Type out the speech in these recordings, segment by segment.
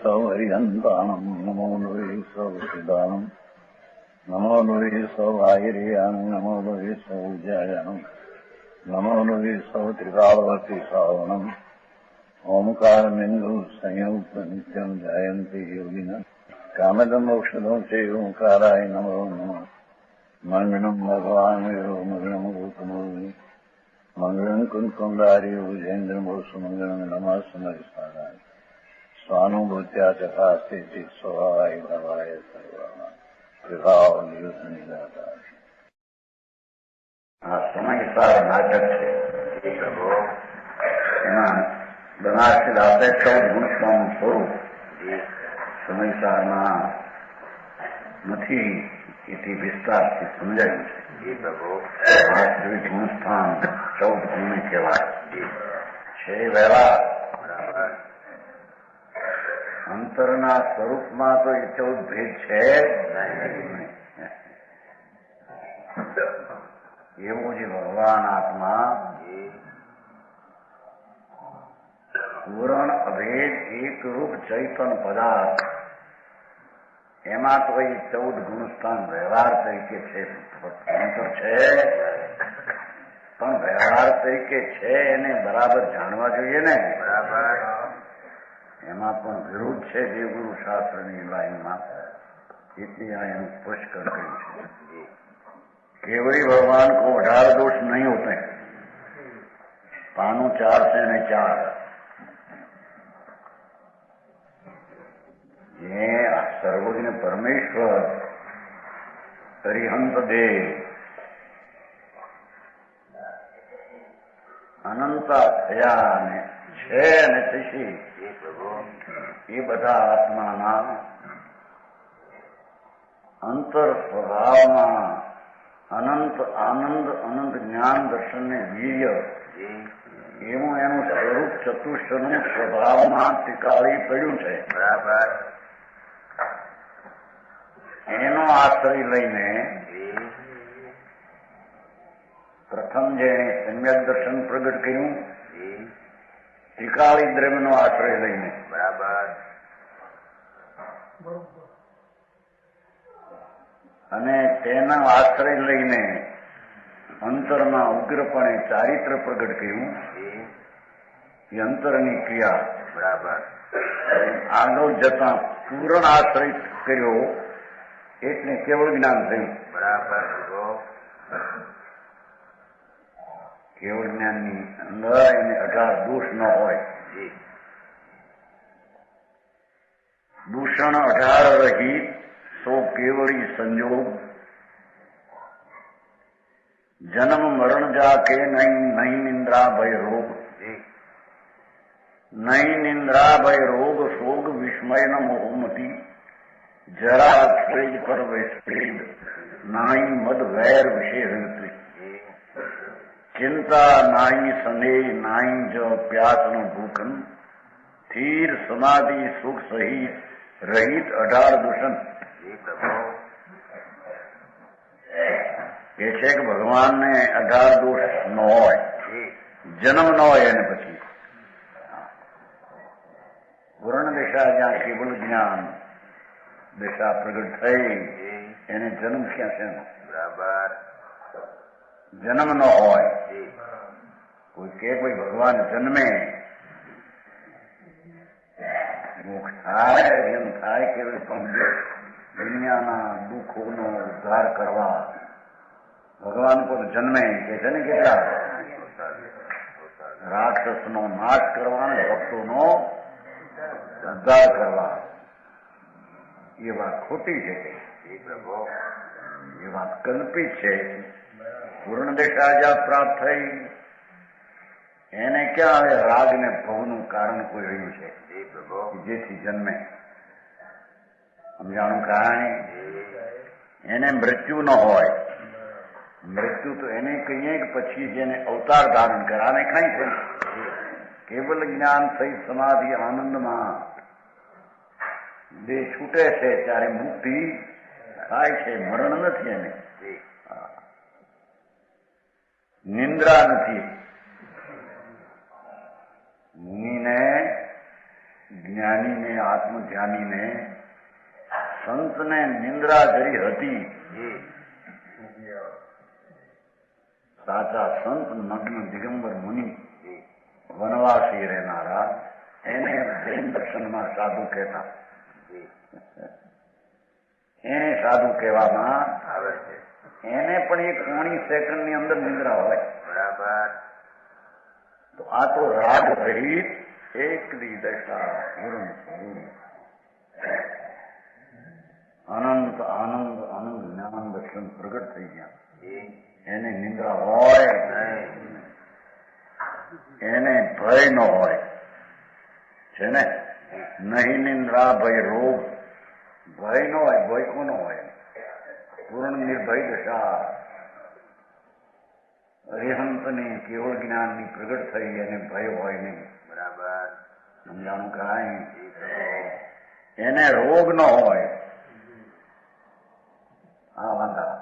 સૌ હરિહંતાણમ નમો લોહી સૌ સિદ્ધાણમ નમો લોહી સૌ આહિર્યાન નમો લોહી સૌ જયાનમ નમો લોહી સૌ ત્રિકાળવતી શ્રાવણમ ઓમકાર બિંદુ સંયુક્ત નિત્યમ જયંતી યોગિન કામદમ ઔષધો છે ઓંકારાય નમો નમઃ મંગળમ ભગવાન વિરો મંગળમ ગૌતમોની મંગળમ કુંકુંડારી ભુજેન્દ્રમોસુ મંગળમ નમઃ સમયસારાય સ્વાનુભૂત્યા ચકાસ્તે સ્વભાવાય ભવાય સર્વા વિભાવ નિયુદ્ધ નિરાકાર. આ સમયસાર નાટક છે એમાં બનારસી દાસે 14 ગુણસ્વામી સ્વરૂપ સમયસારમાં નથી એથી વિસ્તારથી સમજાયું છે. વાસ્તવિક ગુણસ્થાન 14 ગુણ કહેવાય છે. વહેલા અંતરના સ્વરૂપમાં તો એ 14 ભેદ છે એવું જે ભગવાન આત્મા પૂરણ અભેદ એકરૂપ ચૈતન પદાર્થ એમાં તો એ 14 ગુણસ્થાન વ્યવહાર તરીકે છે. અંતર છે પણ વ્યવહાર તરીકે છે એને બરાબર જાણવા જોઈએ ને. બરાબર એમાં પણ વિરુદ્ધ છે દેવગુરુ શાસ્ત્રની લાઈનમાં. એટલે આ એનું પુષ્કળ કર્યું છે. केवड़ी भगवान को 18 दोष नहीं होते. पानु 4 से ने 4 ये सर्वज्ञ परमेश्वर हरिहंत देव अनंता थया ने છે અને થશે એ બધા આત્માના અંતર સ્વભાવમાં અનંત આનંદ અનંત જ્ઞાન દર્શનને વીર્ય એવું એનું સ્વરૂપ ચતુષ્ટનું સ્વભાવમાં ટીકાળી પડ્યું છે. બરાબર એનો આશ્રય લઈને પ્રથમ જેને સમ્યક દર્શન પ્રગટ કર્યું ટીકાળી દ્રવ્યનો આશ્રય લઈને. બરાબર અને તેના આશ્રય લઈને અંતરમાં ઉગ્રપણે ચારિત્ર પ્રગટ કર્યું એ અંતરની ક્રિયા. બરાબર આગળ જતા પૂરણ આશ્રય કર્યો એટલે કેવળ જ્ઞાન થયું. બરાબર કેવળ જ્ઞાનની અંદર એને 18 દોષ ન હોય. દૂષણ 18 રહિત સો કેવળી સંજોગ जन्म मरण जाके नहीं निंद्रा भय रोग नहीं निंद्रा भय रोग शोक विस्मय न मोहमती जरा खेद पर वैस्पेद नाई मद वैर विषय चिंता नाई संदेह नाई जो प्यास न भूखन थीर समाधि सुख सहित रहित 18 दूषण. એ છે કે ભગવાનને 18 દોષ ન હોય, જન્મ ન હોય. એને પછી પૂર્ણ દિશા જ્યાં કેવળ જ્ઞાન દિશા પ્રગટ થઈ એને જન્મ ક્યાં છે? બરાબર જન્મ ન હોય. કોઈ કે કોઈ ભગવાન જન્મે મુખ થાય એમ થાય કે દુનિયાના દુઃખોનો ઉદ્ધાર કરવા ભગવાન કોઈ જન્મે કે છે ને કેટલા રાક્ષસનો નાશ કરવા અને ભક્તોનો ઉદ્ધાર કરવા. એ વાત ખોટી છે. એ વાત કલ્પિત છે. પૂર્ણ દિશા જ્યાં પ્રાપ્ત થઈ એને ક્યાં હવે રાગ ને ભવનું કારણ કોઈ રહ્યું છે જેથી જન્મે? સમજાણું કહાણી. એને મૃત્યુ ન હોય. મૃત્યુ તો એને કહીએ કે પછી જેને અવતાર ધારણ કરે. આને કઈ છે કેવલ જ્ઞાન થઈ સમાધિ આનંદમાં દેહ છૂટે છે ત્યારે મુક્તિ થાય છે. મરણ નથી. એને નિંદ્રા નથી. મુનિને જ્ઞાનીને આત્મધ્યાનીને સંતને નિંદ્રા જરી હતી. સાચા સંત નગ્ન દિગંબર મુનિ વનવાસી રહેનારા એને જૈન દર્શનમાં સાધુ કહેતા. એને સાધુ કહેવામાં આવે છે. એને પણ એક 19 સેકન્ડની અંદર નિંદ્રા હોય. બરાબર. તો આ તો રાગ રહિત એકલી દશા પૂર્ણ અનંત આનંદ આનંદ જ્ઞાન દર્શન પ્રગટ થઈ ગયા. એને નિંદ્રા હોય, એને ભય ન હોય છે ને. નહીં નિંદ્રા ભય રોગ. ભય ન હોય. ભય કોનો હોય? પૂર્ણ નિર્ભય દશા અરિહંતની કેવળ જ્ઞાનની પ્રગટ થઈ અને ભય હોય નહીં. બરાબર. સમજાણું કાંઈ? એને રોગ ન હોય. હા વાંધા.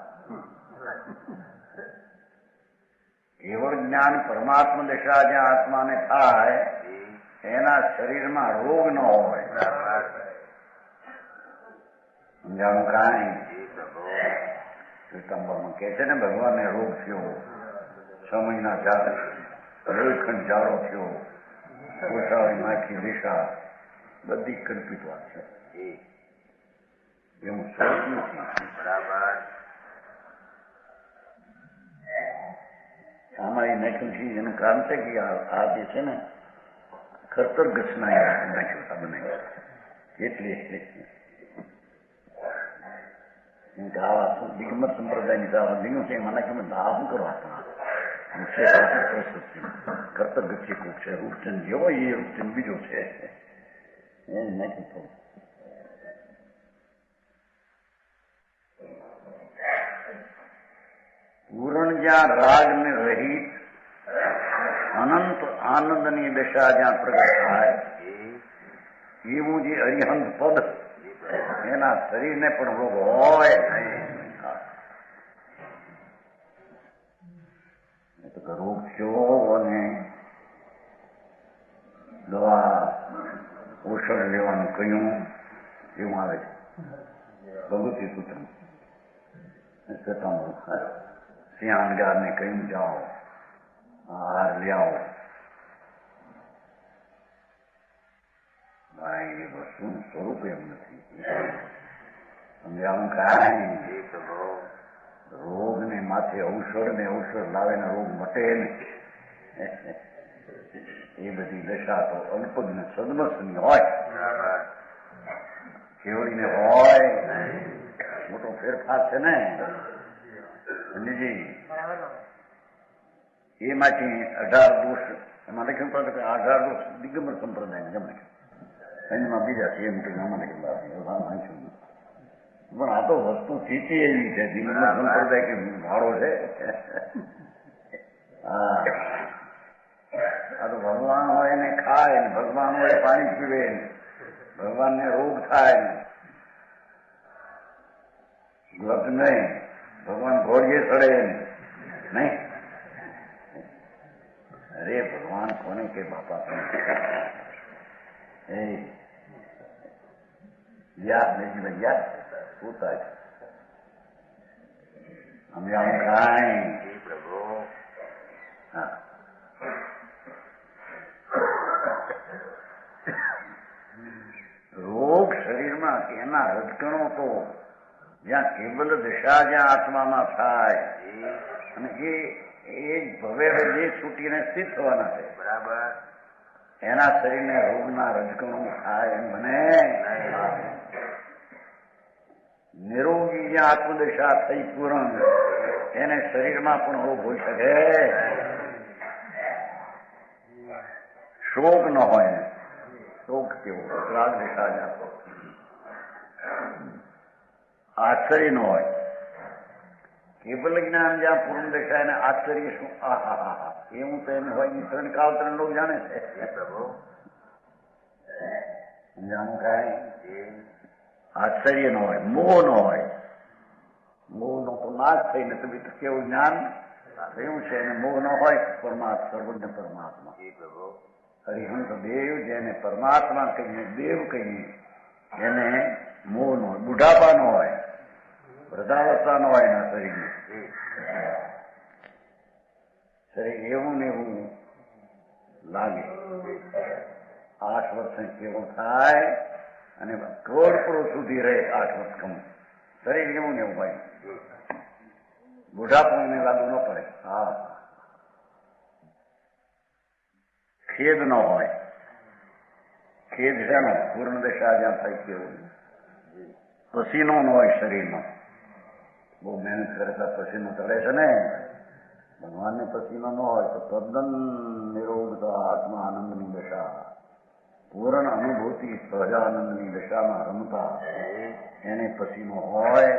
કેવળ જ્ઞાન પરમાત્મા દશા જ્યાં આત્માને થાય એના શરીરમાં રોગ ન હોય. સમજાણું કાંઈ? શ્વેતાંબરમાં કહે છે ને ભગવાનને રોગ થયો, 6 મહિના ચાલે, રેલખંડ જાડો થયો, કોસાળી માખી દિશા, બધી કલ્પિત વાત છે. એવું સહજ નથી. બરાબર. અમારી નાખ્યું એનું કારણ છે કે આ જે છે ને ખરતર ઘસના નાખ્યું બનાવી એટલે આવા દિગંબર સંપ્રદાયની આવા દિગમ છે એમાં નાખ્યું દાહ શું કરવા કરતર ગચ્છી કોક છે. રૂપચંદ જેવો એ રૂપચંદ બીજો છે એને નાખ્યું થોડું. પૂરણ જ્યાં રાગ ને રહિત અનંત આનંદની દશા જ્યાં પ્રગટ થાય એવું જે અરિહંત પદ એના શરીરને પણ રોગ હોય તો રોગ થયો અને દવા ઔષધ લેવાનું કહ્યું એવું આવે છે. ભગવતી સૂચન સિંહાનગારને કહ્યું જાઓ આહાર લઈ આવો. ભાઈ એ વસ્તુનું સ્વરૂપ એમ નથી. સમજાવું કાંઈ? રોગ ને માથે ઔષધ ને ઔષધ લાવે ને રોગ મટે ને એ બધી દશા તો અલ્પજ્ઞ સદમસની હોય. કેવડીને હોય મોટો ફેરફાર છે ને. એમાંથી 18 દોષ એમાં લખ્યું પડે કે 18 દોષ દિગંબર સંપ્રદાય જેમ લખ્યું. એમાં બીજા છે એમ કે આમાં લખ્યું. પણ આ તો વસ્તુ સ્થિતિ એવી છે દિગંબર સંપ્રદાય કે ભાડો છે. હા આ તો ભગવાન હોય ને ખાય ને ભગવાન હોય પાણી પીવે ને ભગવાનને રોગ થાય ને વ્રત નહીં ભગવાન ઘોડીએ ચડે નહીં. અરે ભગવાન કોને કે બાપા એ યાદ નહીં યાદ શું થાય અમે આમ કાંઈ પ્રભુ. હા રોગ શરીરમાં એના રજકણો તો જ્યાં કેવલ દશા જ્યાં આત્મામાં થાય અને એ ભવે જે છૂટીને સ્થિત થવાના છે. બરાબર. એના શરીરને રોગના રજકણો થાય એમ મને નિરોગી જ્યાં આત્મદશા થઈ પૂરણ એને શરીરમાં પણ રોગ હોઈ શકે. શોક ન હોય. શોક કેવો રાગ દશા જ્યાં આશ્ચર્ય ન હોય. કેવલ જ્ઞાન જ્યાં પૂર્ણ દશા એને આશ્ચર્ય શું આહા એવું તો એમ હોય ત્રણ કાળ 3 લોકો જાણે છે. જાણું કાંઈ આશ્ચર્ય ન હોય. મોહ ન હોય. મોહ નો તો નાશ થઈને તો કેવું જ્ઞાન થયું છે અને મોહ ન હોય પરમાત્મા સર્વજ્ઞ પરમાત્મા હરિહંસ દેવ જેને પરમાત્મા કહીએ દેવ કહીએ એને મોહ નો હોય, બુઢાપા નો હોય, વૃદ્ધાવસ્થા નો હોય એના શરીરમાં. શરીર એવું ને એવું લાગે. 8 વર્ષે કેવું થાય અને કરોડ સુધી રહે. 8 વર્ષ કમ શરીર એવું ને એવું હોય. બુઢાપો એને લાગુ ન પડે. હા, ખેદ ન હોય. ખેદ છે ને પૂર્ણ દશા જ્યાં થાય કેવું. પસીનો ન હોય શરીરમાં. બહુ મહેનત કરતા પસીનો ચડે છે ને, ભગવાનને પસીનો ન હોય તો તદ્દન નિરોગતા આત્મા આનંદની દશા, પૂર્ણ અનુભૂતિ સહજાનંદની દશામાં રમતા એને પસીનો હોય.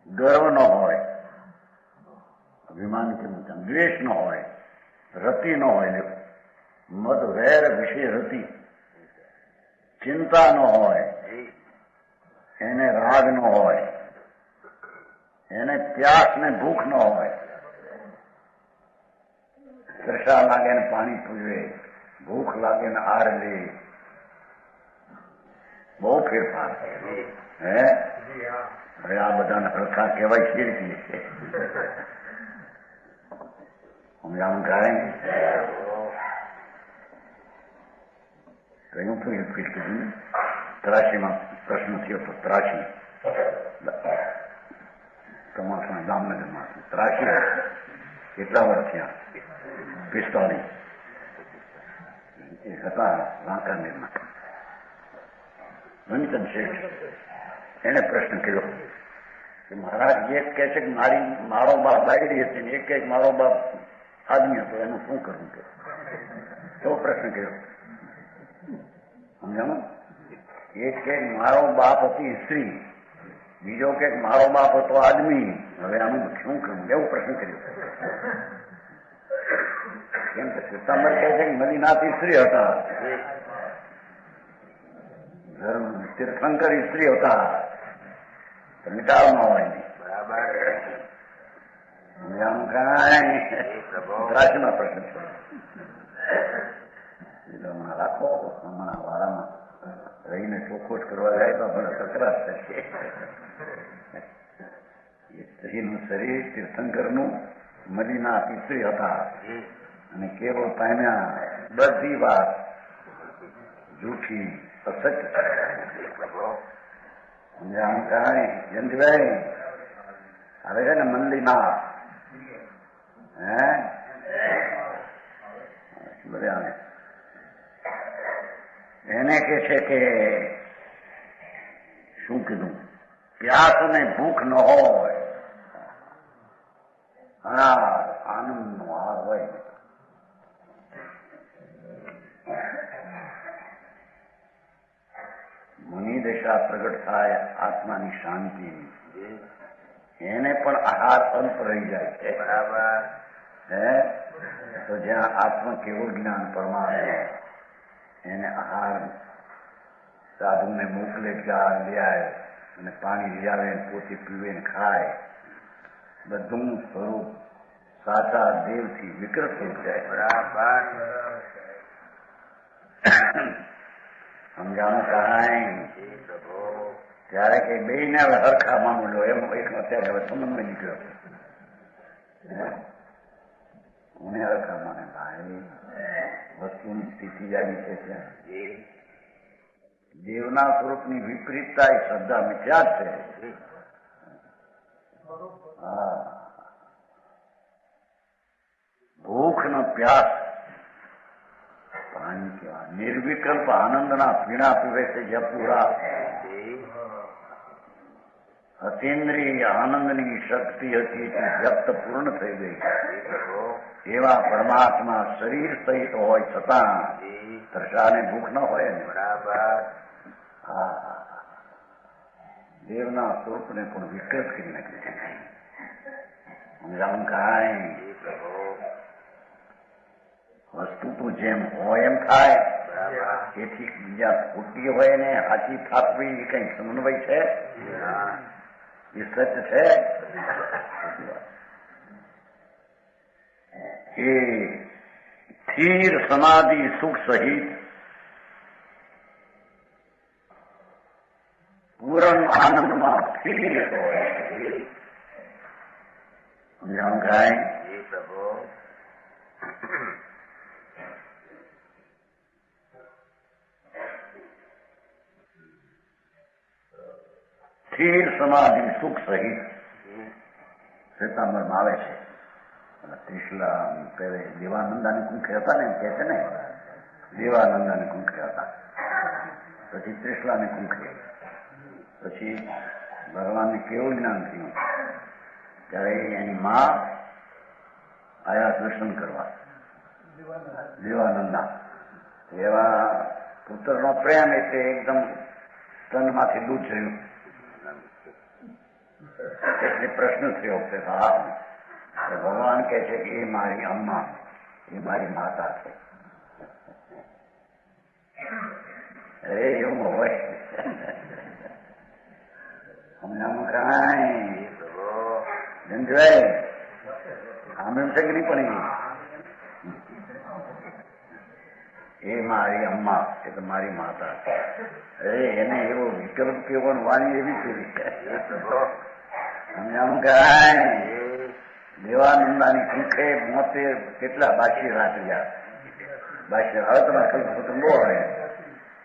ગર્વ ન હોય, અભિમાન કે દ્વેષ ન હોય, રતિ ન હોય, મદ વેર વિશે રતિ, ચિંતા ન હોય, એને રાગ ન હોય, એને પ્યાસ ને ભૂખ ન હોય. તરસા લાગે ને પાણી પીવે, ભૂખ લાગે ને આહાર લે. બહુ ફેરફાર હે. હવે આ બધાને હરખા કહેવાય ખીરકી છે. સમજાવું કાય કહ્યું હતું એ ફીટ કીધું ને. 83માં પ્રશ્ન થયો હતો. 83 તમારા જામનગરમાં 83 કેટલા વર્ષ થયા? 45 એ હતા વાંકાનેરમાં. વંચન શેઠ એને પ્રશ્ન કર્યો કે મહારાજ એક કહે છે કે મારો બાપ બાયડી હતી ને એક કહે મારો બાપ આદમી હતો, એનું શું કરવું? કે એવો પ્રશ્ન કર્યો. સમજાણું? એક કે મારો બાપ હતી સ્ત્રી, બીજો કે મારો બાપ હતો આદમી, હવે આનું શું કરવું? એવો પ્રશ્ન કર્યો. કેમ કે સિતંબર કહે છે કે મદીનાથી સ્ત્રી હતા, ધર્મ તીર્થંકર સ્ત્રી હતા, નિટાળમાં હોય નહીં. બરાબર. રાશિમાં પ્રશ્ન છે. હમણાં રાખો, હમણાં વારામાં રહીને ચોખ્ખોટ કરવા જાય તો આપણે તકરાર થશે. એ સ્ત્રીનું શરીર તીર્થંકરનું મદીના સ્ત્રી હતા અને કેવળ પામ્યા. બધી વાત જૂઠી અસત્ય. સમજાણું કાંઈ જયંતિભાઈ? આવે છે ને મંદિરના હે બધા એને કે છે કે શું કીધું? પ્યાસ અને ભૂખ ન હોય, આનંદ નો હાર હોય. મુનિ દશા પ્રગટ થાય આત્માની શાંતિ, એને પણ આહાર અંત રહી જાય છે. બરાબર હે. તો જ્યાં આત્મ કેવું જ્ઞાન પરમાત્મા, એને આહાર સાધુને મોકલે, ચા લઈ આવે અને પાણી લઈ આવે, પોતે પીવે ને ખાય. બધું સ્વરૂપ સાચા દેવથી વિકૃત થઈ જાય. બરાબર. સમજાણું કાંઈ? ત્યારે કઈ બે ને હવે હરખા માનું લો એમ એક અત્યારે હવે સંબંધ નીકળ્યો. મને હરખા માને ભાઈ, વસ્તુની સ્થિતિ આવી છે ત્યાં. દેવના સ્વરૂપની વિપરીતતા એ શ્રદ્ધા મિથ્યા છે. હા, ભૂખ નો પ્યાસ પાણી કેવા નિર્વિકલ્પ આનંદના પીણા પીવે છે જપુરા. અતિન્દ્રિય આનંદની શક્તિ હતી તે વ્યક્ત પૂર્ણ થઈ ગઈ. એવા પરમાત્મા શરીર સહિત હોય છતાં તરસાને ભૂખ ન હોય ને. બરાબર. હા, દેવના સ્વરૂપને પણ વિકૃત કરી નાખે છે. સમજાવું કાંઈ? વસ્તુ તો જેમ હોય એમ થાય. એથી બીજા ખોટી હોય ને સાચી થાપવી એ કઈ સમન્વય છે? એ સત્ય છે. એ સ્થિર સમાધિ સુખ સહિત પૂરણ આનંદમાં સ્થિર હોય. સમજાણું કાંઈ? પ્રભુ સ્થિર સમાધિ સુખ સહિત શ્વેતાંબરમાં આવે છે. ત્રિશલા પહેલે દેવાનંદાની કુંખે હતા ને, એમ કે છે ને, દેવાનંદાની કુંખે હતા, પછી ત્રિશલાની કુંખે, પછી ભગવાનને કેવું જ્ઞાન થયું ત્યારે એની મા આયા દર્શન કરવા દેવાનંદા. એવા પુત્રનો પ્રેમ એટલે એકદમ સ્તનમાંથી દૂધ થયું એટલે પ્રશ્ન થયો કે હા, ભગવાન કહે છે કે એ મારી અમ્મા, એ મારી માતા છે. અરે એવું હોય હમણાં કાંઈ જંજવાય આમ એમ છે કે નહીં? પણ એ મારી અમ્મા, એ તો મારી માતા છે. અરે એને એવો વિકલ્પ કેવો વાણી એવી કેવી છે. સમજાણું કાંઈ? દેવાનંદાની કુંખે 72 કેટલા બાકી રાત ગયા. બાકી હવે તમારે કલ્પસૂત્ર બહુ આવે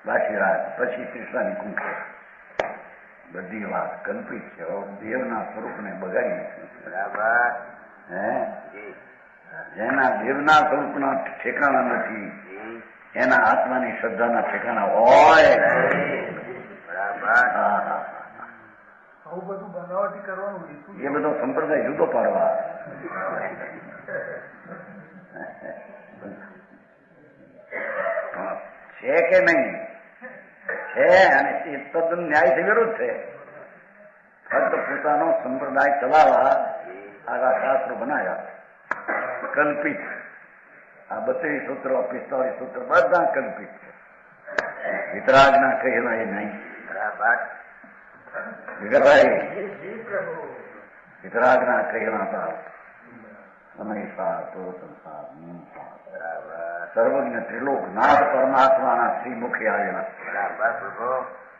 બાકી રાત, પછી કૃષ્ણની કુંખે. બધી વાત કલ્પિત છે. દેવના સ્વરૂપને બગાડી નથી. બરાબર. જેના દેવના સ્વરૂપના ઠેકાણા નથી એના આત્માની શ્રદ્ધાના ઠેકાણા હોય. બરાબર. આવું બધું બનાવટી કરવાનું એ બધો સંપ્રદાય જુદો પાડવા. છે કે નહીં? છે, અને એ તદ્દન ન્યાયથી વિરુદ્ધ છે. ફક્ત પોતાનો સંપ્રદાય ચલાવવા આવા શાસ્ત્રો બનાવ્યા કલ્પિત. આ 32 સૂત્રો 45 સૂત્રો બધા કલ્પિત છે. વિતરાગના કહેલા એ નહીં. બરાબર. વિતરાગના કહેલા હતા સમય સાર તો સંસાર સર્વજ્ઞ ત્રિલોકનાથ પરમાત્માના શ્રીમુખે આવેલા. બરાબર પ્રભુ.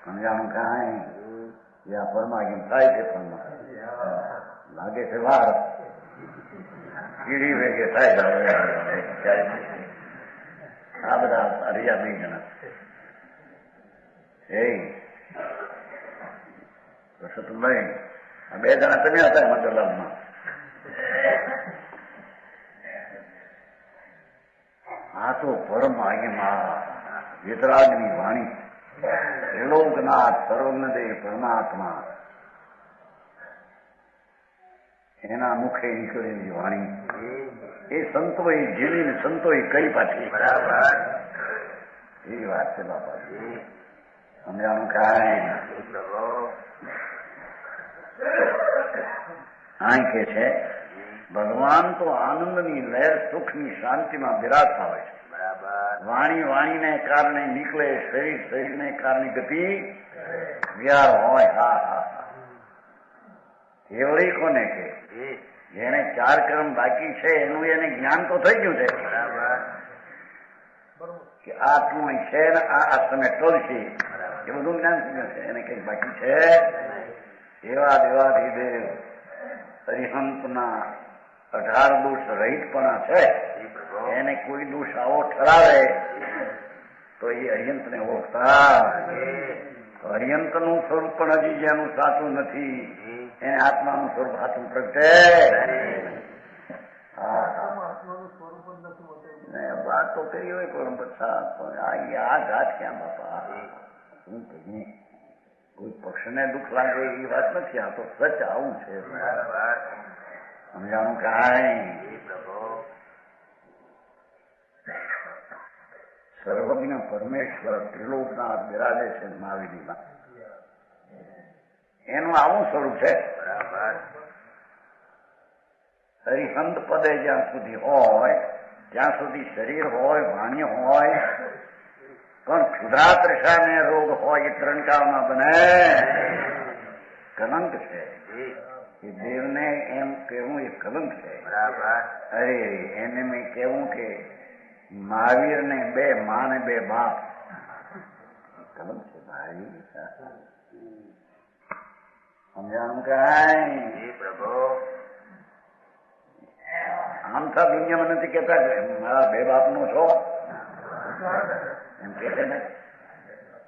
સમજાણું કાંઈ? જ્યાં પરમાગમ થાય છે પણ લાગે છે વાર, કીડી વેગે થાય. આ બધા હરિયા નહીં જણા એ રસતુભાઈ, આ 2 જણા તમે હતા એમાં દલાલમાં. આ તો પરમ આજ્ઞા વિતરાગની વાણી, ત્રિલોકનાથ સર્વજ્ઞદેવ પરમાત્મા એના મુખે નીકળેલી વાણી. એ સંતોએ જીવીને સંતોએ કઈ પાછી. બરાબર. એ વાત છે બાપા. સમજાણું કાંઈ? આ કે છે ભગવાન તો આનંદની લહેર સુખની શાંતિમાં બિરાજતા હોય છે. બરાબર. વાણીને કારણે નીકળે, શરીરને કારણે ગતિ વિહાર હોય. હા હા હા. કેવળી કોને કે જેને 4 કર્મ બાકી છે એનું એને જ્ઞાન તો થઈ ગયું છે. બરાબર. કે આટલું છે ને આ તમે ટોલશે એ બધું જ્ઞાન થઈ ગયું છે. એને કઈ બાકી છે? એવા દેવાધિદેવ અરિહંતના 18 દોષ રહિતપણા છે. એને કોઈ દોષ આવો ઠરાવે તો એ અરિહંતને ઓળખતા. અરિહંતનું સ્વરૂપ પણ હજી જેનું સાચું નથી એને આત્માનું સ્વરૂપ સાચું પ્રગટે. વાત તો કરી હોય પણ આ ઘાત ક્યાં બાપા? શું કહીએ? કોઈ પક્ષને દુઃખ લાગે એ વાત નથી. આ તો સચ આવું છે. સમજાણું કાંઈ? સર્વજ્ઞ પરમેશ્વર ત્રિલોકનાથ બિરાજે છે મહાવીરીમાં. એનું આવું સ્વરૂપ છે. હરિહંત પદે જ્યાં સુધી હોય ત્યાં સુધી શરીર હોય, વાણી હોય, પણ ક્ષુધા તૃષાને રોગ હોય એ ત્રણકાળમાં બને કલંક છે. એ દેવને એમ કહેવું એ કલંક છે. અરે એને મેં કહેવું કે મહાવીર ને 2 મા ને 2 બાપ કલમ છે ભાઈ. સમજાણું કાંઈ? જી પ્રભુ. આમ તો દુનિયામાં નથી કેતા મારા 2 બાપનો છો એમ કે છે ને.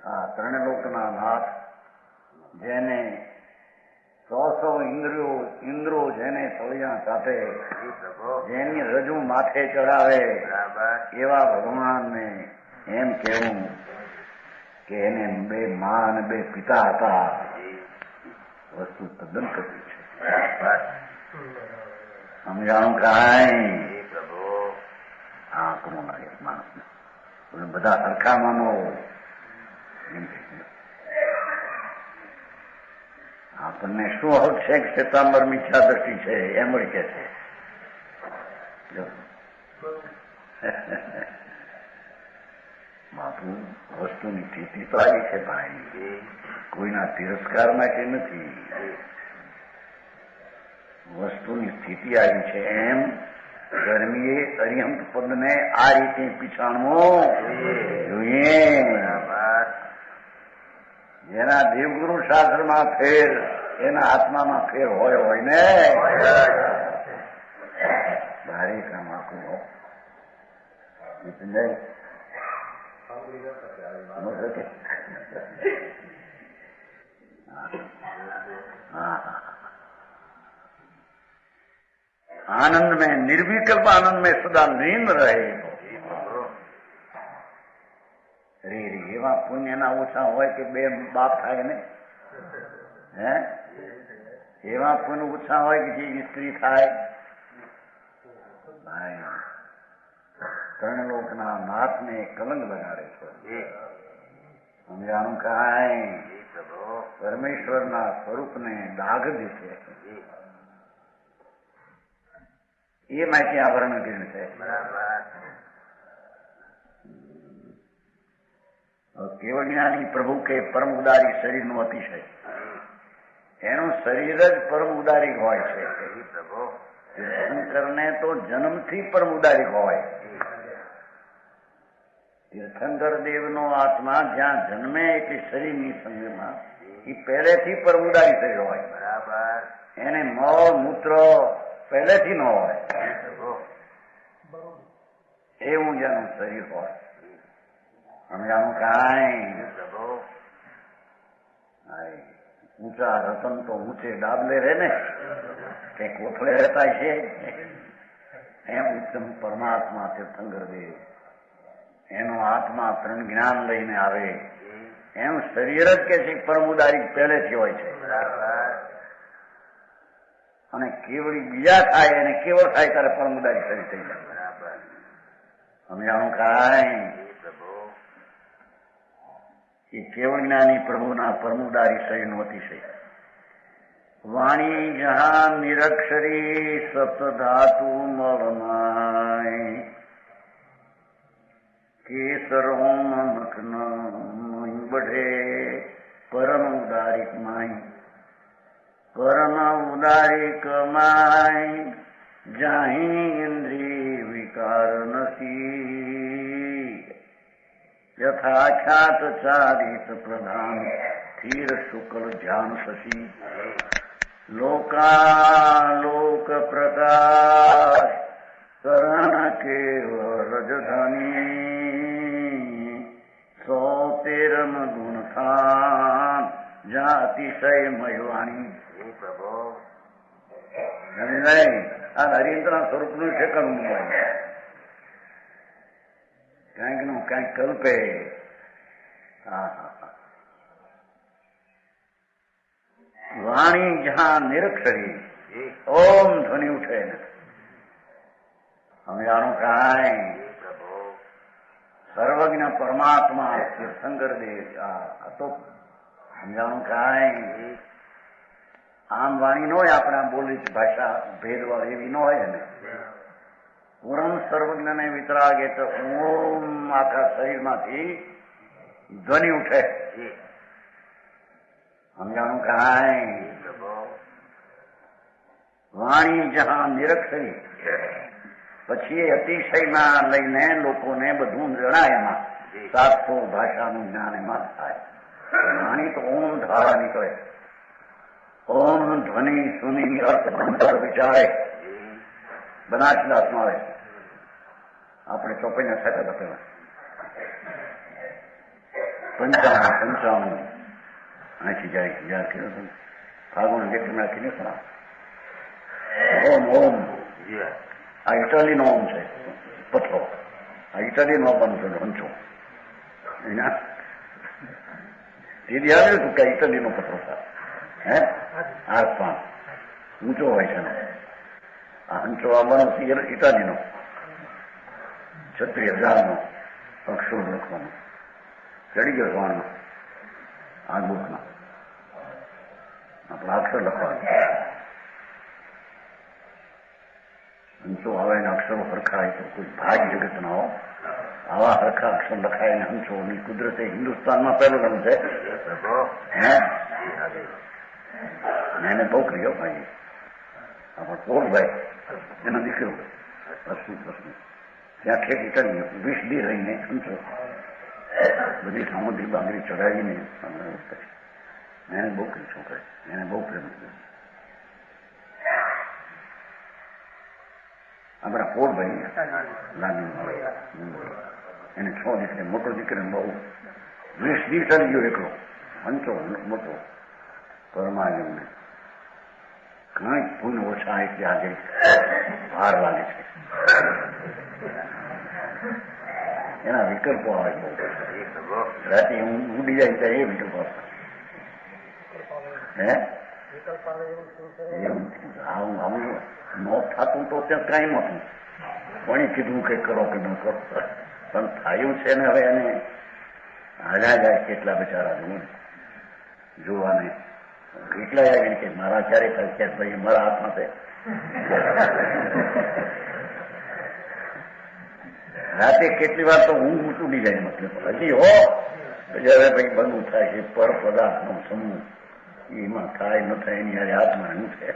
હા, 3 લોકના નાથ, જેને 100 ઇન્દ્રો જેને તળિયા સાથે, જી પ્રભુ. જેની રજુ માથે ચડાવે, બરાબર. એવા ભગવાનને એમ કેવું કે એને 2 મા અને 2 પિતા હતા, જી. વસ્તુ તદ્દન ખરી છે. બરાબર. સમજાણું કાંઈ? જી પ્રભુ. હા, કોણ માણસને બધા સરખા માનો. આપણને શું હક છે કે શ્વેતાંબર મિથ્યા દ્રષ્ટિ છે એમ જ કે છે. બાપુ, વસ્તુની સ્થિતિ તો આવી છે ભાઈ, કોઈના તિરસ્કાર માટે નથી. વસ્તુની સ્થિતિ આવી છે એમ ગરમીએ અરિહંત પદને આ રીતે પીછાણવું જોઈએ. બરાબર. જેના દેવગુરુ શાસ્ત્રમાં ફેર, એના આત્મામાં ફેર હોય ને. ભારે કામ આખું હોય. आनंद में, निर्विकल्प आनंद में सदा लीन रहे. રે એવા પુણ્યના ઓછા હોય કે 2 બાપ થાય ને? હે? એવા પુણ્ય ઓછા હોય કે જે સ્ત્રી થાય? ભાઈ, 3 લોકના નાથને કલંક લગાડે છે. સમજાણું કાંઈ? પરમેશ્વરના સ્વરૂપને દાગ દે છે. એ માહિતી આવરણ કર્યું છે. કેવળ જ્ઞાની પ્રભુ કે પરમ ઉદારી શરીરનું અતિશય, એનું શરીર જ પરમ ઉદારી હોય છે. તીર્થંકરને તો જન્મથી પરમ ઉદારી હોય. તીર્થંકર દેવનો આત્મા જ્યાં જન્મે એટલે શરીરની સંગમાં એ પહેલેથી પરમ ઉદારી શરીર હોય. બરાબર. એને મળ મૂત્ર પહેલેથી ન હોય, એવું જેનું શરીર હોય. સમજાણું કાંઈ? ઊંચા રતન તો ઊંચે ડાબલે રહે ને, કે કોથળે રહેતા છે. એમ ઉત્તમ પરમાત્મા તીર્થંકર દેવ, એનો આત્મા 3 જ્ઞાન લઈને આવે. એમ શરીર જ કે છે પરમ ઉદારી પહેલેથી હોય છે. અને કેવળી બીજા થાય અને કેવળ થાય ત્યારે પરમ ઉદારી શરીર થઈ જાય. સમજાણું કાંઈ? એ કેવળ જ્ઞાની પ્રભુના પરમુદારી શરીરનો અતિશય. વાણી જહાં નિરક્ષરી સપ્તધાતુ મળનાય, કેસરોમ નખન બઢે પરમ ઉદારિક માય, પરમ ઉદારિક માય જાહી ઇન્દ્રિય વિકાર નથી. યથાખ્યાત ચારિત પ્રધાન સ્થિર શુક્લ ધ્યાન શશી, લોકાલોક પ્રકાશ કરણ કેવ રજધની, 113 ગુણ થાન જ્યાં અતિશય મયવાણી. આ હરિન્દ્રના સ્વરૂપનું ઠેકાણું મૂકવાનું. કાંઈક નું કાંઈક કલ્પે. વાણી જ્યાં નિરક્ષરી ઓમ ધ્વનિ ઉઠે ને. સમજાણું કાંઈ? સર્વજ્ઞ પરમાત્મા તીર્થંકર દેવ આ તો સમજાણું કાંઈ? આમ વાણી ન હોય, આપણે બોલી ભાષા ભેદવાળી એવી ન હોય ને. પૂર્ણ સર્વજ્ઞને વિતરાગે તો ઓમ આખા શરીરમાંથી ધ્વનિ ઉઠે. સમજાણું કાંઈ? વાણી જહાં નિરક્ષરી પછી એ અતિશયમાં લઈને લોકોને બધું જણાય એમાં 700 ભાષાનું જ્ઞાન એમાં થાય. વાણી તો ઓમ ધારા નીકળે. ઓમ ધ્વનિ સુની અર્થ વિચારે બનાસદાસમાં આવે. આપણે ચોપાઈના સાથે બતાવ્યા 55 અહીંથી જાય યાદ કર્યો ફાગુણ વ્યક્તિ રાખીને ખરા. ઓમ ઓમ આ ઇટાલીનો ઓમ છે પથરો. આ ઇટાલીનો પણ છે હંચો એના દીદી આવ્યું હતું કે ઇટાલીનો પથરો થાય હે આસપાસ ઊંચો હોય છે. આ હંચો આવવાનો ઇટાલીનો 36,000 અક્ષરો લખવાનો ચડી ગયો શ્વાનમાં આ બુકમાં આપણા અક્ષર લખવાનું. હંચો આવે ને અક્ષરો હરખાય તો કોઈ ભાગ જગત ના હો. આવા હરખા અક્ષર લખાય ને હંચો ની કુદરતે હિન્દુસ્તાનમાં પહેલું રમ છે. હે એને બહુ કર્યો ભાઈ આપણા પોળભાઈ એનો દીકરો પ્રશ્ન ત્યાં ઠેક ઇટાલી 20 દી રહીને હંચો બધી સામુદ્રી બાંગડી ચડાવીને એને બહુ કરી છોકરા એને બહુ પ્રેમ કર્યો. આપણા પોળભાઈ લાગી એને 6 દીકરે મોટો દીકરો બહુ 20 દી ચાલી ગયો એકલો હંચો મોટો પરમાજમને ઘણા પૂન ઓછા એટલે આજે ભાર લાગે છે. એના વિકલ્પો આવે બહુ. રાતે હું ઉડી જાય ત્યાં એ વિકલ્પો હે આવું મોત થતું તો ત્યાં કઈ નહોતું. કોણે કીધું કે કરો કે ન કરો પણ થયું છે ને હવે એને હાલ્યા જાય કેટલા બિચારા જોવાને કેટલા આવીને કે મારા ક્યારે થાય ક્યારે ભાઈ મારા હાથમાં છે. રાતે કેટલી વાર તો ઊંઘ તૂટી જાય મતલબ હજી હો જયારે ભાઈ બનવું થાય છે પર પદાર્થનો સમૂહ એમાં થાય ન થાય એની યારે હાથમાં શું છે.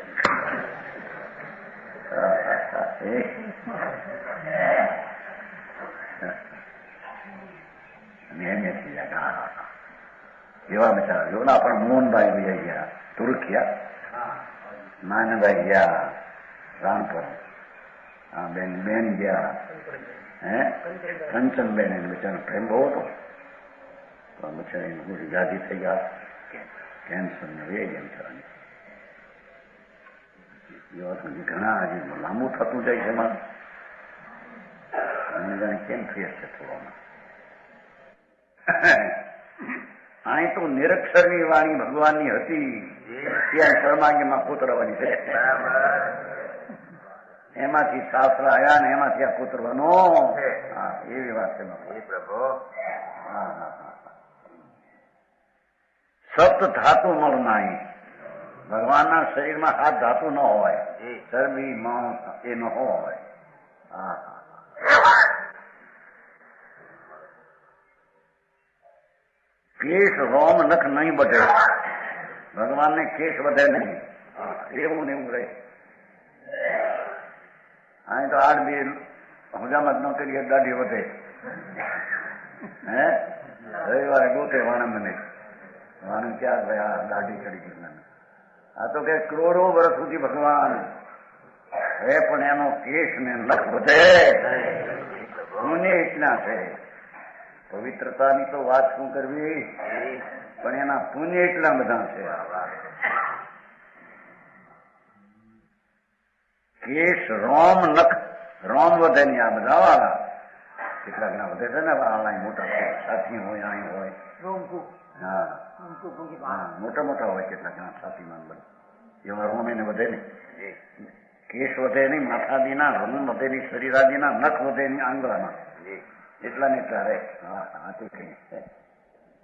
એવા બિચારા જો ના પણ મોહનભાઈ ભાઈ ગયા તુર્કિયા, માનભાઈ ગયા રામપુર, આ બેન ગયા હે કંચનબેન એને બિચારો પ્રેમ બહુ હતો પણ બિચારા એને બધી ગાદી થઈ ગયા કેન્સર ને વે ગયા બિચારાની. ઘણા હજી લાંબુ થતું જાય છે એમાં જાણે કેમ ફેર છે થોડોમાં. અહીં તો નિરક્ષરની વાણી ભગવાનની હતી ત્યાં સર્વાંગીમાં કોતરવાની છે. એમાંથી શાસ્ત્ર આવ્યા ને એમાંથી આ કોતરવાનો એવી વાત છે પ્રભુ. સપ્ત ધાતુ મળનારી ભગવાનના શરીરમાં 7 ધાતુ ન હોય. ચરબી માંસ એ ન હોય. કેશ રોમ નખ નહીં વધે. ભગવાનને કેશ વધે નહીં એવું ને એવું રહે. અહીં તો 8 દી હજામત ન કરીએ દાઢી વધે. હે રવિવારે ગોતે વાણંદ નહીં વાણંદ ક્યાં ભાઈ દાઢી ચડી ગઈ. આ તો કે કરોડો વર્ષ સુધી ભગવાન હે પણ એનો કેશ ને નખ વધે પુણ્ય એટલા છે. પવિત્રતાની તો વાત શું કરવી પણ એના પુણ્ય એટલા બધા છે. કેશ રોમ નખ રોમ વધે નહીં. આ બધા વાળા કેટલાક ના વધે છે ને વાળા મોટા સાથી હોય અહીં હોય. હા મોટા મોટા હોય કેટલાક ના છાતીમાં બધે એવા રોમ એને વધે નહીં. કેશ વધે નહીં. માથાદીના રોમ વધે નહીં. શરીરાદીના નખ વધે નહીં. આંગળામાં એટલા ને એટલા રહે.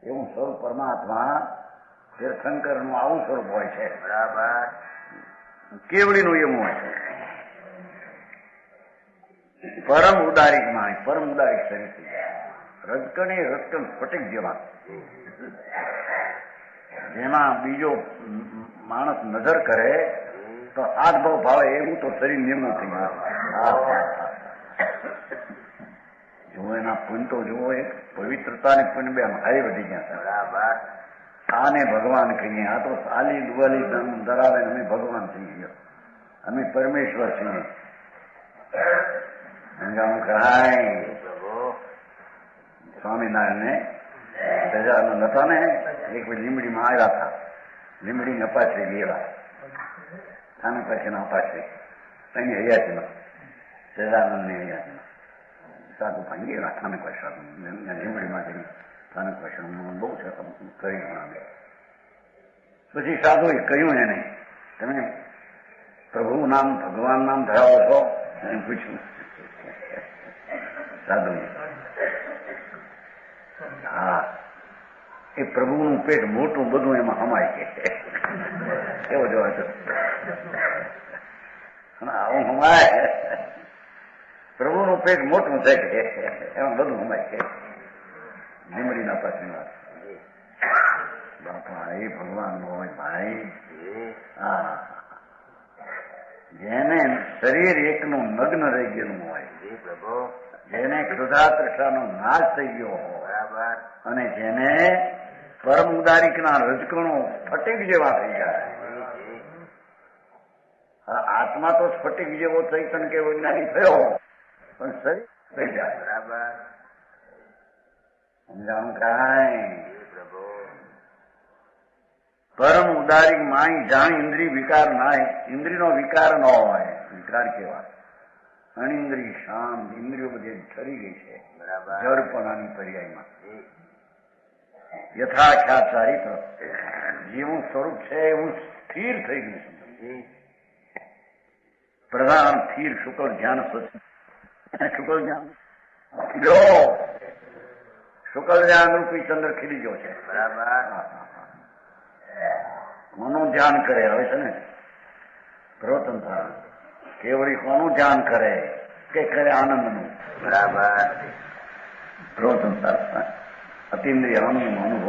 એવું સ્વરૂપ પરમાત્મા તીર્થંકર નું આવું સ્વરૂપ હોય છે. બરાબર. કેવડી નું એવું હોય છે. પરમ ઉદારિક માં પરમ ઉદારિક શરીર થઈ જાય. રજકણી રજકણ સ્ફટિક જેવા જેમાં બીજો માણસ નજર કરે તો હાથ ભાવ ભાવે એવું તો શરીર નિર્મળ થઈ ગયું. એના પુણ્ય તો જુઓ, એક પવિત્રતાની પુણ્ય બે હારી વધી ગયા છે. બરાબર. આને ભગવાન કહીએ. આ તો સાલી દુવાલી ધરાવે અમે ભગવાન થઈ ગયા, અમે પરમેશ્વર છીએ. કહાય સ્વામિનારાયણને સજાનંદ હતા ને, એક લીમડીમાં આવ્યા હતા. લીમડીને અપાશ્રી ગયેલા, સ્થાનક પછી અપાશ્રી એની હયાતીમાં સજાનંદની હયાતીમાં સાધુ ભાઈ ગયેલા સ્થાનક ભાષા લીમડીમાં જઈ સ્થાનક ભાષા બહુ છે કરી ગણાવે. પછી સાધુએ કહ્યું એને, તમે પ્રભુ નામ ભગવાન નામ ધરાવો છો? એમ પૂછ્યું સાધુ. હા, એ પ્રભુનું પેટ મોટું બધું એમાં હમાય છે. કેવો જવાબ છે? આવું હમાય, પ્રભુનું પેટ મોટું છે કે એમાં બધું હમાય છે. લીમડીના પાછળ વાત બાપા, એ ભગવાન હોય ભાઈ. હા, જેને શરીર એકનું નગ્ન રહી ગયેલું હોય, જેને ક્રોધાતૃષાનો નાશ થઈ ગયો હોય, અને જેને પરમ ઉદારિકના રજકણો સ્ફટિક જેવા થઈ જાય. આત્મા તો સ્ફટિક જેવો ચૈતન કે વૈજ્ઞાનિક થયો, પણ શરીર થઈ જાય. બરાબર. સમજાણું કાંઈ? પરમ ઉદારિક માય જાણ ઇન્દ્રિય વિકાર ના, ઇન્દ્રિયનો વિકાર ન હોય. વિકાર કેવા? અનિન્દ્રિય શાંત, ઇન્દ્રિયો બધી ઠરી ગઈ છે જડપણાની પર્યાયમાં. યથાખ્યાત ચારિત્ર, જેવું સ્વરૂપ છે એવું સ્થિર થઈ ગયું છે. પ્રધાન સ્થિર શુક્લ ધ્યાન સ્વચ્છ. શુક્લ ધ્યાન જો શુક્લ ધ્યાન રૂપી ચંદ્ર ખીલી ગયો છે. બરાબર. કોનું ધ્યાન કરે આવે છે ને પ્રવતંત્ર, કેવળી કોનું ધ્યાન કરે કે કરે આનંદનું. બરાબર. પ્રવતંત્ર અતિન્દ્રિય અનુભવ.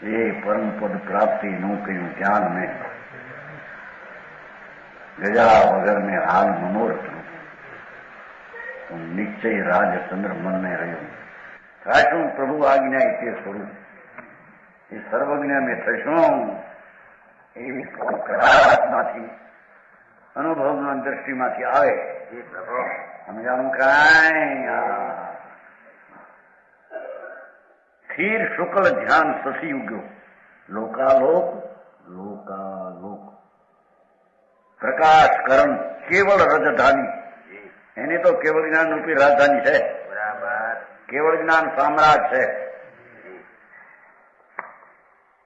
એ પરમ પદ પ્રાપ્તિ નું કહ્યું ધ્યાન મેં ગજા વગર મેં હાલ મનોરથ નિશ્ચય રાજચંદ્ર મનને રહ્યું. સાચું પ્રભુ આજ્ઞા તે સ્વરૂપ એ સર્વજ્ઞ મેં થશું એવી માંથી અનુભવના દ્રષ્ટિમાંથી આવે. સમજાણું કાંઈ? સ્થિર શુક્લ ધ્યાન સસી ઉગ્યો. લોકાલોક લોકાલોક પ્રકાશ કરણ કેવળ રજધાની, એની તો કેવળ જ્ઞાન રૂપી રાજધાની છે. બરાબર. કેવળ જ્ઞાન સામ્રાજ્ય છે.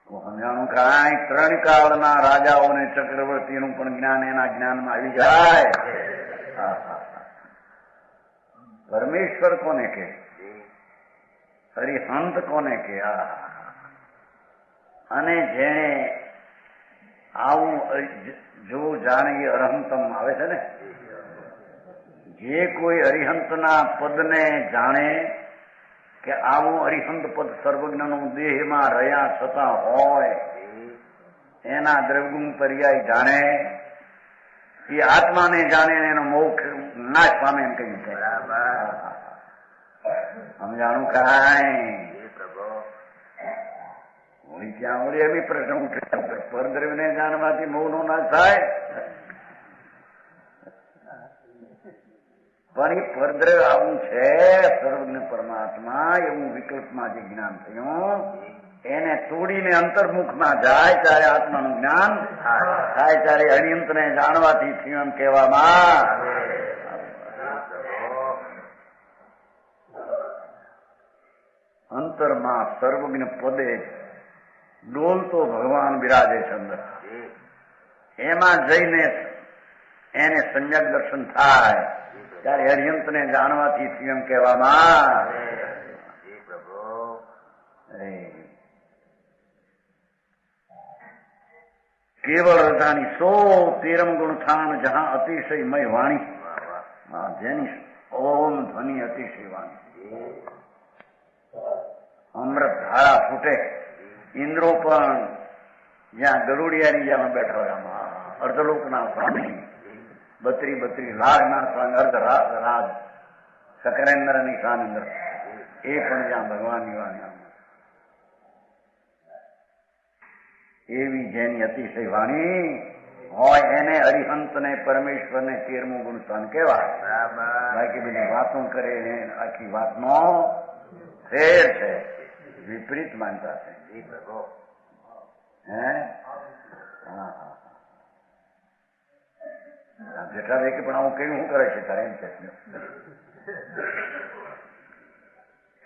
સમજાણું કાંઈ? ત્રણ કાળના રાજાઓને ચક્રવર્તીનું પણ જ્ઞાન એના જ્ઞાનમાં આવી જાય. પરમેશ્વર કોને કે? હરિહંત કોને કે? અને જેને આવું જો જાણે અરહંતમ આવે છે ને, જે કોઈ અરિહંતના પદને જાણે કે આવું અરિહંત પદ સર્વજ્ઞનું દેહમાં રહ્યા છતાં હોય, એના દ્રવગુણ પર્યાય જાણે, એ આત્માને જાણે એનો મોક્ષ નાશ પામે એમ કહ્યું છે. સમજાણું કાંઈ? ત્યાં વળી એવી પ્રશ્ન ઉઠે, પરદ્રવ્યને જાણવાથી મોહનો નાશ થાય? પણ એ પરદ્રવ્ય આવું છે સર્વજ્ઞ પરમાત્મા, એવું વિકલ્પમાં જે જ્ઞાન થયું એને તોડીને અંતર્મુખમાં જાય ત્યારે આત્માનું જ્ઞાન થાય, ત્યારે અનિયંતને જાણવાથી થયું એમ કહેવામાં. અંતરમાં સર્વજ્ઞ પદે ડોલતો ભગવાન બિરાજે છે અંદર. એમાં જઈને એને સમ્યક દર્શન થાય ત્યારે હરિયંતને જાણવાથી થયું એમ કહેવામાં. કેવળ રજાની 113 ગુણ થાન જહાં અતિશયમય વાણી, જેની ઓમ ધ્વનિ અતિશય વાણી. અમૃત ધારા ફૂટે. ઇન્દ્રો પણ જ્યાં ગરુડિયાની જેમાં બેઠા હોય, આમાં અર્ધલોકના સ્વામી 32 લાખના સંગર્ધ રાજ સકરેન્દ્રની શાન અંદર એ પણ જ્યાં ભગવાનની વાણી એવી જેની અતિશય વાણી હોય એને અરિહંત ને પરમેશ્વર ને 13મું ગુણસ્થાન કહેવાય. બાકી બધી વાતો કરે ને આખી વાતનો ફેર છે, વિપરીત માનતા છે. હે હા જેઠા રે કે પણ આવું કઈ શું કરે છે તારે એમ છે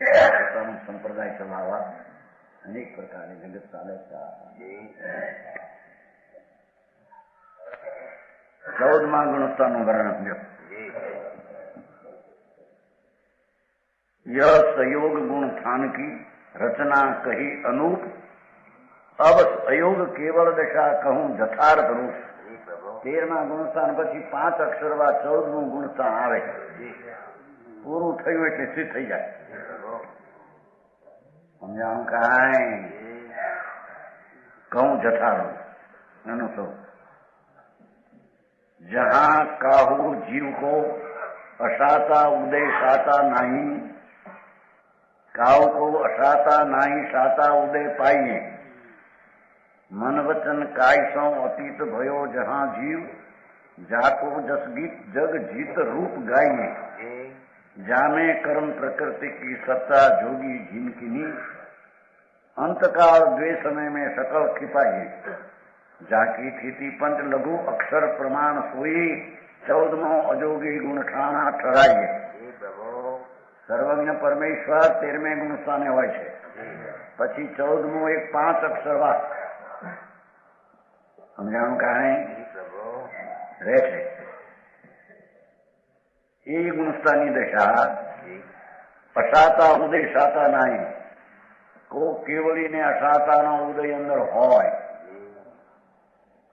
પોતાનું સંપ્રદાય ચલાવવા અનેક પ્રકારની જગત ચાલે છે. 14મા ગુણસ્થાનનું વર્ણન લ્યો. यह संयोग गुण थान की रचना कही अनूप अब अयोग केवल दशा कहूं यथार्थ रूप. 13મા ગુણસ્થાન પછી 5 અક્ષરવા 14મું ગુણસ્થાન આવે. પૂરું થયું એટલે સિદ્ધ થઈ જાય. સમજાણું કાંઈ કહું જથારૂપ એનું શું? जहां काहू जीव को अशाता उदय शाता नहीं, काहू को अशाता नहीं शाता उदय पाइए, मन वचन काय सौ अतीत भयो जहां जीव, जाको जस गीत जग जीत रूप गाइए, जामे कर्म प्रकृति की सत्ता जोगी जिनकी, अंतकाल द्वे समय में सकल खिपाइए, जाकी थी पंच लघु अक्षर प्रमाण सोई, 14મો અજોગી ગુણ ઠાણા ઠરાઈએ. સર્વજ્ઞ પરમેશ્વર 13મે ગુણસ્થાને હોય છે. પછી 14મું એક 5 અક્ષર વાત સમજાણું કાંઈ રહે છે. એ ગુણસ્થાનની દશા અશાતા ઉદય શાતા નહીં. કો કેવળીને અશાતાનો ઉદય અંદર હોય,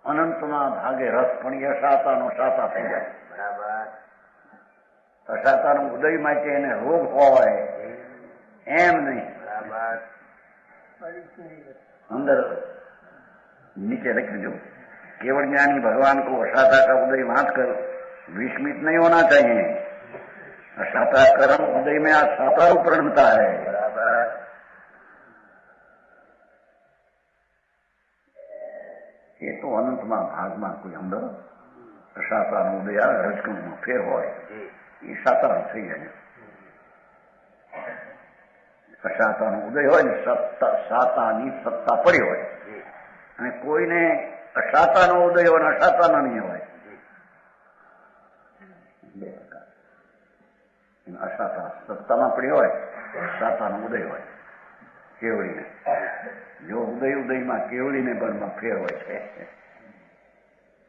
અનંતમાં ભાગે રસ પણ અશાતાનો શાતા થઈ જાય. અશાતાનો ઉદય માટે એને રોગ હોય એમ નહીં. અંદર नीचे रख दो. केवल ज्ञानी भगवान को अशाता का उदय मात कर विस्मित नहीं होना चाहिए. अशाता कर्म उदय में अशाता उपरणता है. ये तो अनंतમાં ભાગમાં કોઈ અંદર અશાતાનો ઉદય આવે, રજકણનો ફેર હોય એ શાતાનો થઈ જાય. અશાતાનો ઉદય હોય ને શાતાની સત્તા પડી હોય, અને કોઈને અશાતાનો ઉદય હોય ને અશાતાનો નહીં હોય. બે પ્રકાર. અશાતા સત્તામાં પડી હોય, શાતાનો ઉદય હોય કેવડીને. જો ઉદયમાં કેવડીને બળમાં ફેર હોય છે.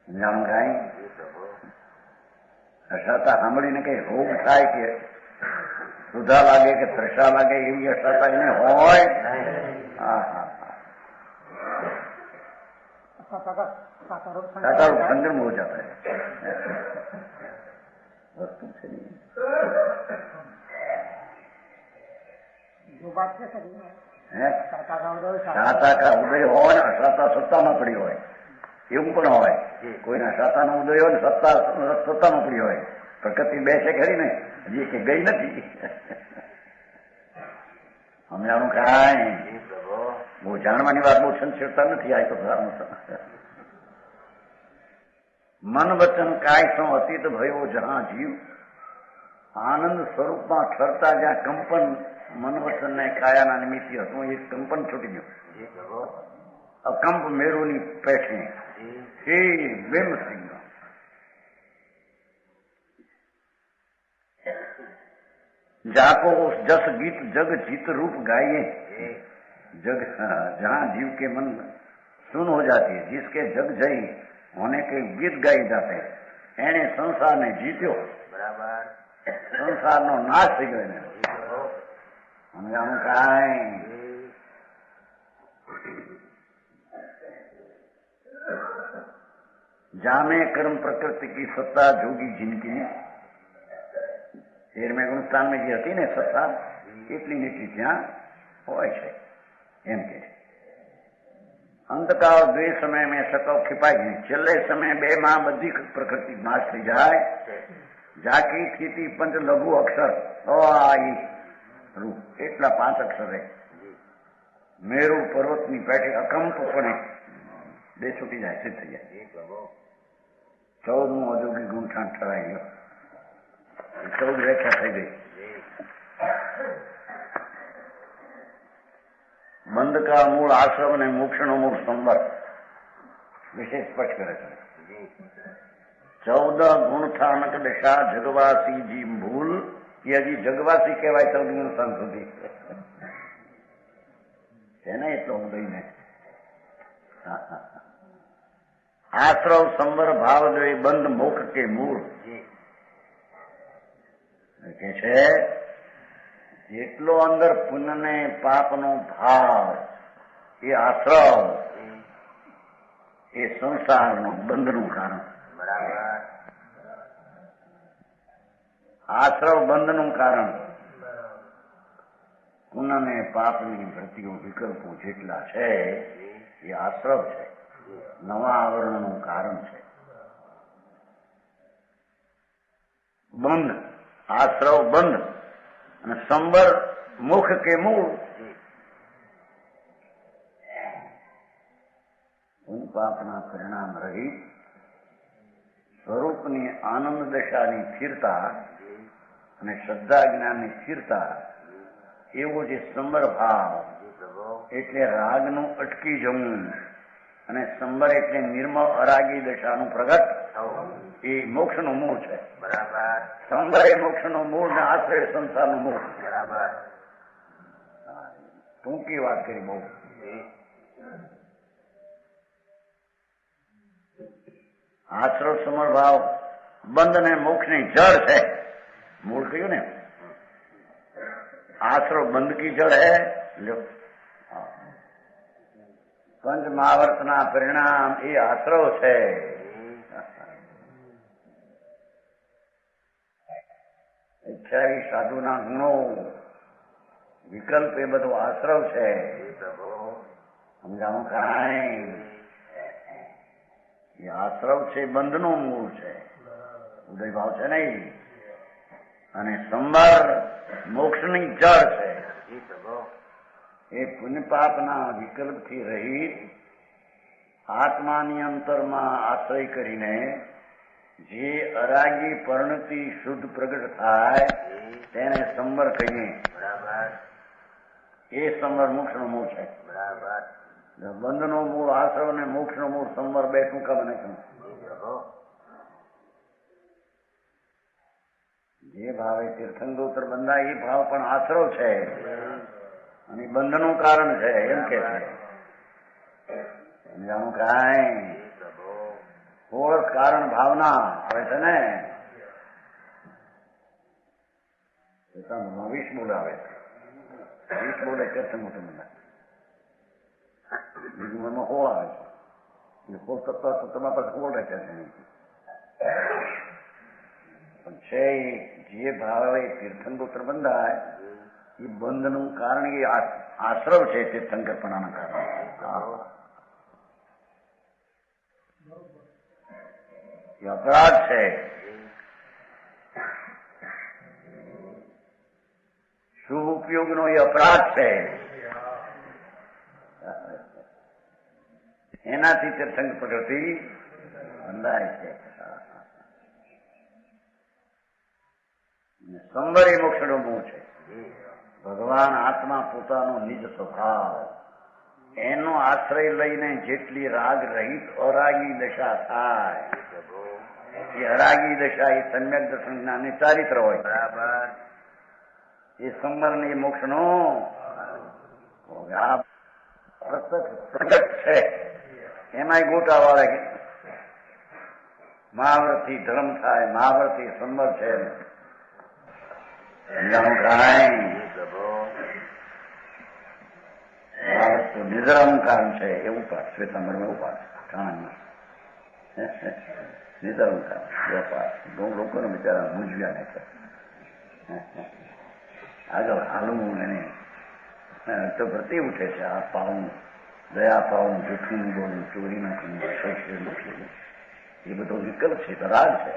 જાણું કાંઈ અશાતા સાંભળીને કઈ રોગ થાય કે સુધા લાગે કે ત્રષા લાગે એવી અશાતા એને હોય. હા હા साता रूप संगम हो जाता है. वस्तु से नहीं શાતા કા ઉદય હોય ને અશાતા સત્તામાં પડી હોય એવું પણ હોય. કોઈના શાતાનો ઉદય હોય ને સત્તામાં પડી હોય. પ્રકૃતિ બે છે ખરી ને, હજી કે ગઈ નથી. સમજાણું કાંઈ બહુ જાણવાની વાત બહુ સંક્ષેપતા નથી. આ તો મન વચન કાય સો અતીત ભયો જહાં જીવ. આનંદ સ્વરૂપમાં ઠરતા જ્યાં કંપન મન વચન ને કાયાના નિમિત્તે હતું, એ કંપન છૂટી ગયું. અકંપ મેરુની પેઠે હે બેમ સિંહ. जाको जस गीत जग जीत रूप गाइए. जग जहाँ जीव के मन सुन हो जाती है, जिसके जग जई होने के गीत गाई जाते हैं, एने संसार ने जीत्यो. बराबर. संसार नो नाश થઈ ગયો. એને સમજાણું કાંઈ જામે કર્મ પ્રકૃતિ की सत्ता जोगी जिनकी. 13મે ગુણસ્થાનમાં જે હતી ને સત્તા, એટલી નીચી ત્યાં હોય છે એમ કે. અંતકાળ દ્વે સમય મેં સકવ ખીપાઈ ગઈ. છેલ્લે સમય બે માં બધી પ્રકૃતિ નાશ થઈ જાય. ઝાકી સ્થિતિ પંચ લઘુ અક્ષર રૂપ એટલા 5 અક્ષરે મેરુ પર્વતની પેઠે અકંપપણે બે છૂટી જાય, સિદ્ધ થઈ જાય. 14મું ઔદ્યોગિક ગુંઠાણ ઠરાઈ ગયો. 14 વ્યાખ્યા થઈ ગઈ. બંધ કા મૂળ આશ્રમ અને મોક્ષનો મૂળ સંવર વિશે સ્પષ્ટ કરે છે. 14 ગુણથાનક દશા જગવાસી જી ભૂલ એ હજી જગવાસી કહેવાય. 14 ગુણસ્થાન સુધી છે ને એટલો ઉદયને આશ્રવ સંવર ભાવ જો એ બંધ મોક્ષ કે મૂળ કે છે. જેટલો અંદર પુણ્ય ને પાપનો ભાવ એ આશ્રવ એ સંસારનું બંધનું કારણ. બરાબર. આશ્રવ બંધનું કારણ. પુણ્ય ને પાપની વૃત્તિઓ વિકલ્પો જેટલા છે એ આશ્રવ છે, નવા આવરણનું કારણ છે. બંધ, આશ્રવ બંધ અને સંબર મુખ કે મૂળ. પાપના પરિણામ રહિત સ્વરૂપની આનંદ દશાની સ્થિરતા અને શ્રદ્ધા જ્ઞાનની સ્થિરતા એવો જે સંબર ભાવ એટલે રાગનું અટકી જવું અને સંબર એટલે નિર્મળ અરાગી દશાનું પ્રગટ એ મોક્ષનું મૂળ છે. બરાબર. સંબર એ મોક્ષનું મૂળ ને આશ્રય સંસારનું મૂળ. બરાબર. ટૂંકી વાત કરી બહુ. આશ્રવ સમર ભાવ બંધ ને મોક્ષની જળ છે. મૂળ કહ્યું ને, આશ્રવ બંધ કી જળ હે. પંચ મહાવર્તના પરિણામ એ આશ્રવ છે. ઈચ્છાવી સાધુના ગુણો વિકલ્પ એ બધો આશ્રવ છે. સમજાણું કાંઈ એ આશ્રવ છે, બંધનું મૂળ છે, ઉદય ભાવ છે નહીં. અને સંભાર મોક્ષની જળ છે. એ પુણ્ય પાપના વિકલ્પથી રહિત આત્માની અંતરમાં આશ્રય કરીને જે અરાગી પરિણતિ શુદ્ધ પ્રગટ થાય તેને સંબર કહીએ. એ સંબર મોક્ષનું મૂળ છે. બંધનું મૂળ આશ્રવ ને મોક્ષનું મૂળ સંબર બે ટૂંકા બને છે. જે ભાવે તીર્થંગોત્તર બંધાય એ ભાવ પણ આશ્રવ છે અને બંધનું કારણ છે એમ કે છે. સમજાણું કાંઈ? ઓળખ કારણ ભાવના આવે છે ને, 20 બોલ આવે છે. 20 બોલે તીર્થંગોત્તર બંધાય. બીજું એમાં 16 આવે છે. 16 તત્વ તો તમારા પાસે 16 રહે છે. પણ છે જે ભાવે તીર્થંગોત્તર બંધાય એ બંધનું કારણ એ આશ્રવ છે. તીર્થંકરપણાના કારણે એ અપરાધ છે. શુભ ઉપયોગનો એ અપરાધ છે. એનાથી તીર્થંકર પ્રગતિ બંધાય છે. સંબર એ મોક્ષનો મૂળ છે. ભગવાન આત્મા પોતાનો નિજ સ્વભાવ એનો આશ્રય લઈને જેટલી રાગ રહિત અરાગી દશા થાય એ અરાગી દશા એ સમ્યક દર્શન જ્ઞાનની ચારિત્ર હોય. બરાબર. એ સંબર ને મોક્ષ નો પ્રગટ છે. એમાંય ગોટા વાળે મહાવ્રતથી ધર્મ થાય, મહાવ્રતથી સંબર છે. નિધરંકાર છે એવું પાઠ શ્વેતાંબરમાં ઉપાસ કાણમાં નિધરંકાર પાઠ લોકોને બિચારા મૂંઝવ્યા નહીં કરે. આગળ હાલવું એને તો પ્રતિ ઉઠે છે. આ પાળવું દયા પાવું, જૂઠું બોલવું, ચોરી ન કરવું, શૈક્ષણિક નથી, એ બધો વિકલ્પ છે, તો રાગ છે,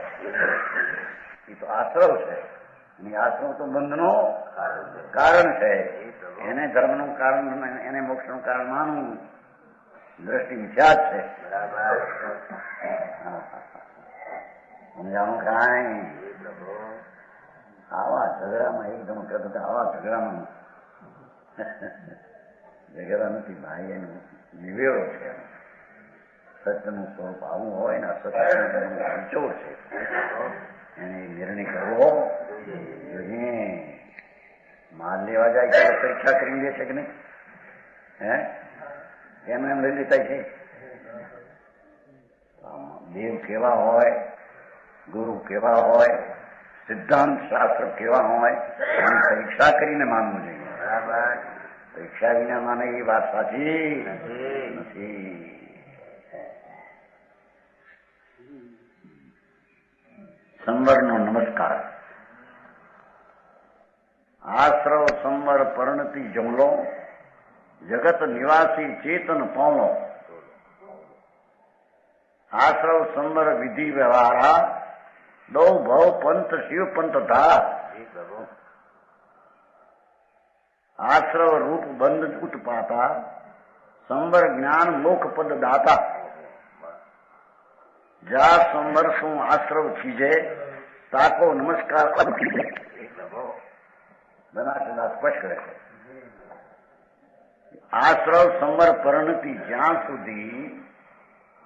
એ તો આશ્રવ છે. અને આશ્રવ તો બંધનો કારણ છે. એને ધર્મનું કારણ, એને મોક્ષનું કારણ માનવું દ્રષ્ટિ મિથ્યા જ છે. સમજાવું કાંઈ? આવા ઝઘડામાં એકદમ કરતા આવા ઝઘડામાં ઝઘડા નથી ભાઈ, એનો નિવેડો છે. સત્યનું સ્વરૂપ આવું હોય ને અસત્યનું નિચોડ છે, એને નિર્ણય કરવો જોઈએ. માલ લેવા જાય ત્યારે પરીક્ષા કરી દે છે કે નહીં? હે એમ એમ લઈ લેતા છે. દેવ કેવા હોય, ગુરુ કેવા હોય, સિદ્ધાંત શાસ્ત્ર કેવા હોય, એની પરીક્ષા કરીને માનવું જોઈએ. બરાબર. પરીક્ષા વિના માને એ વાત સાચી નથી. સંવરનો નમસ્કાર. આશ્રવ સંવર પરણતી જમલો, જગત નિવાસી ચેતન પાવણો. આશ્રવ સંવર વિધિ વ્યવહારા, દો ભવ પંથ શિવ પંથ ધા. આશ્રવ રૂપ બંધ ઉત્પાતા, સંવર જ્ઞાન મોખ પદ દાતા. જા સંવર શું આશ્રવ થીજે, તાકો નમસ્કાર બનાસના સ્પષ્ટ કરે છે. આશ્રવ સંવર પરણતી જ્યાં સુધી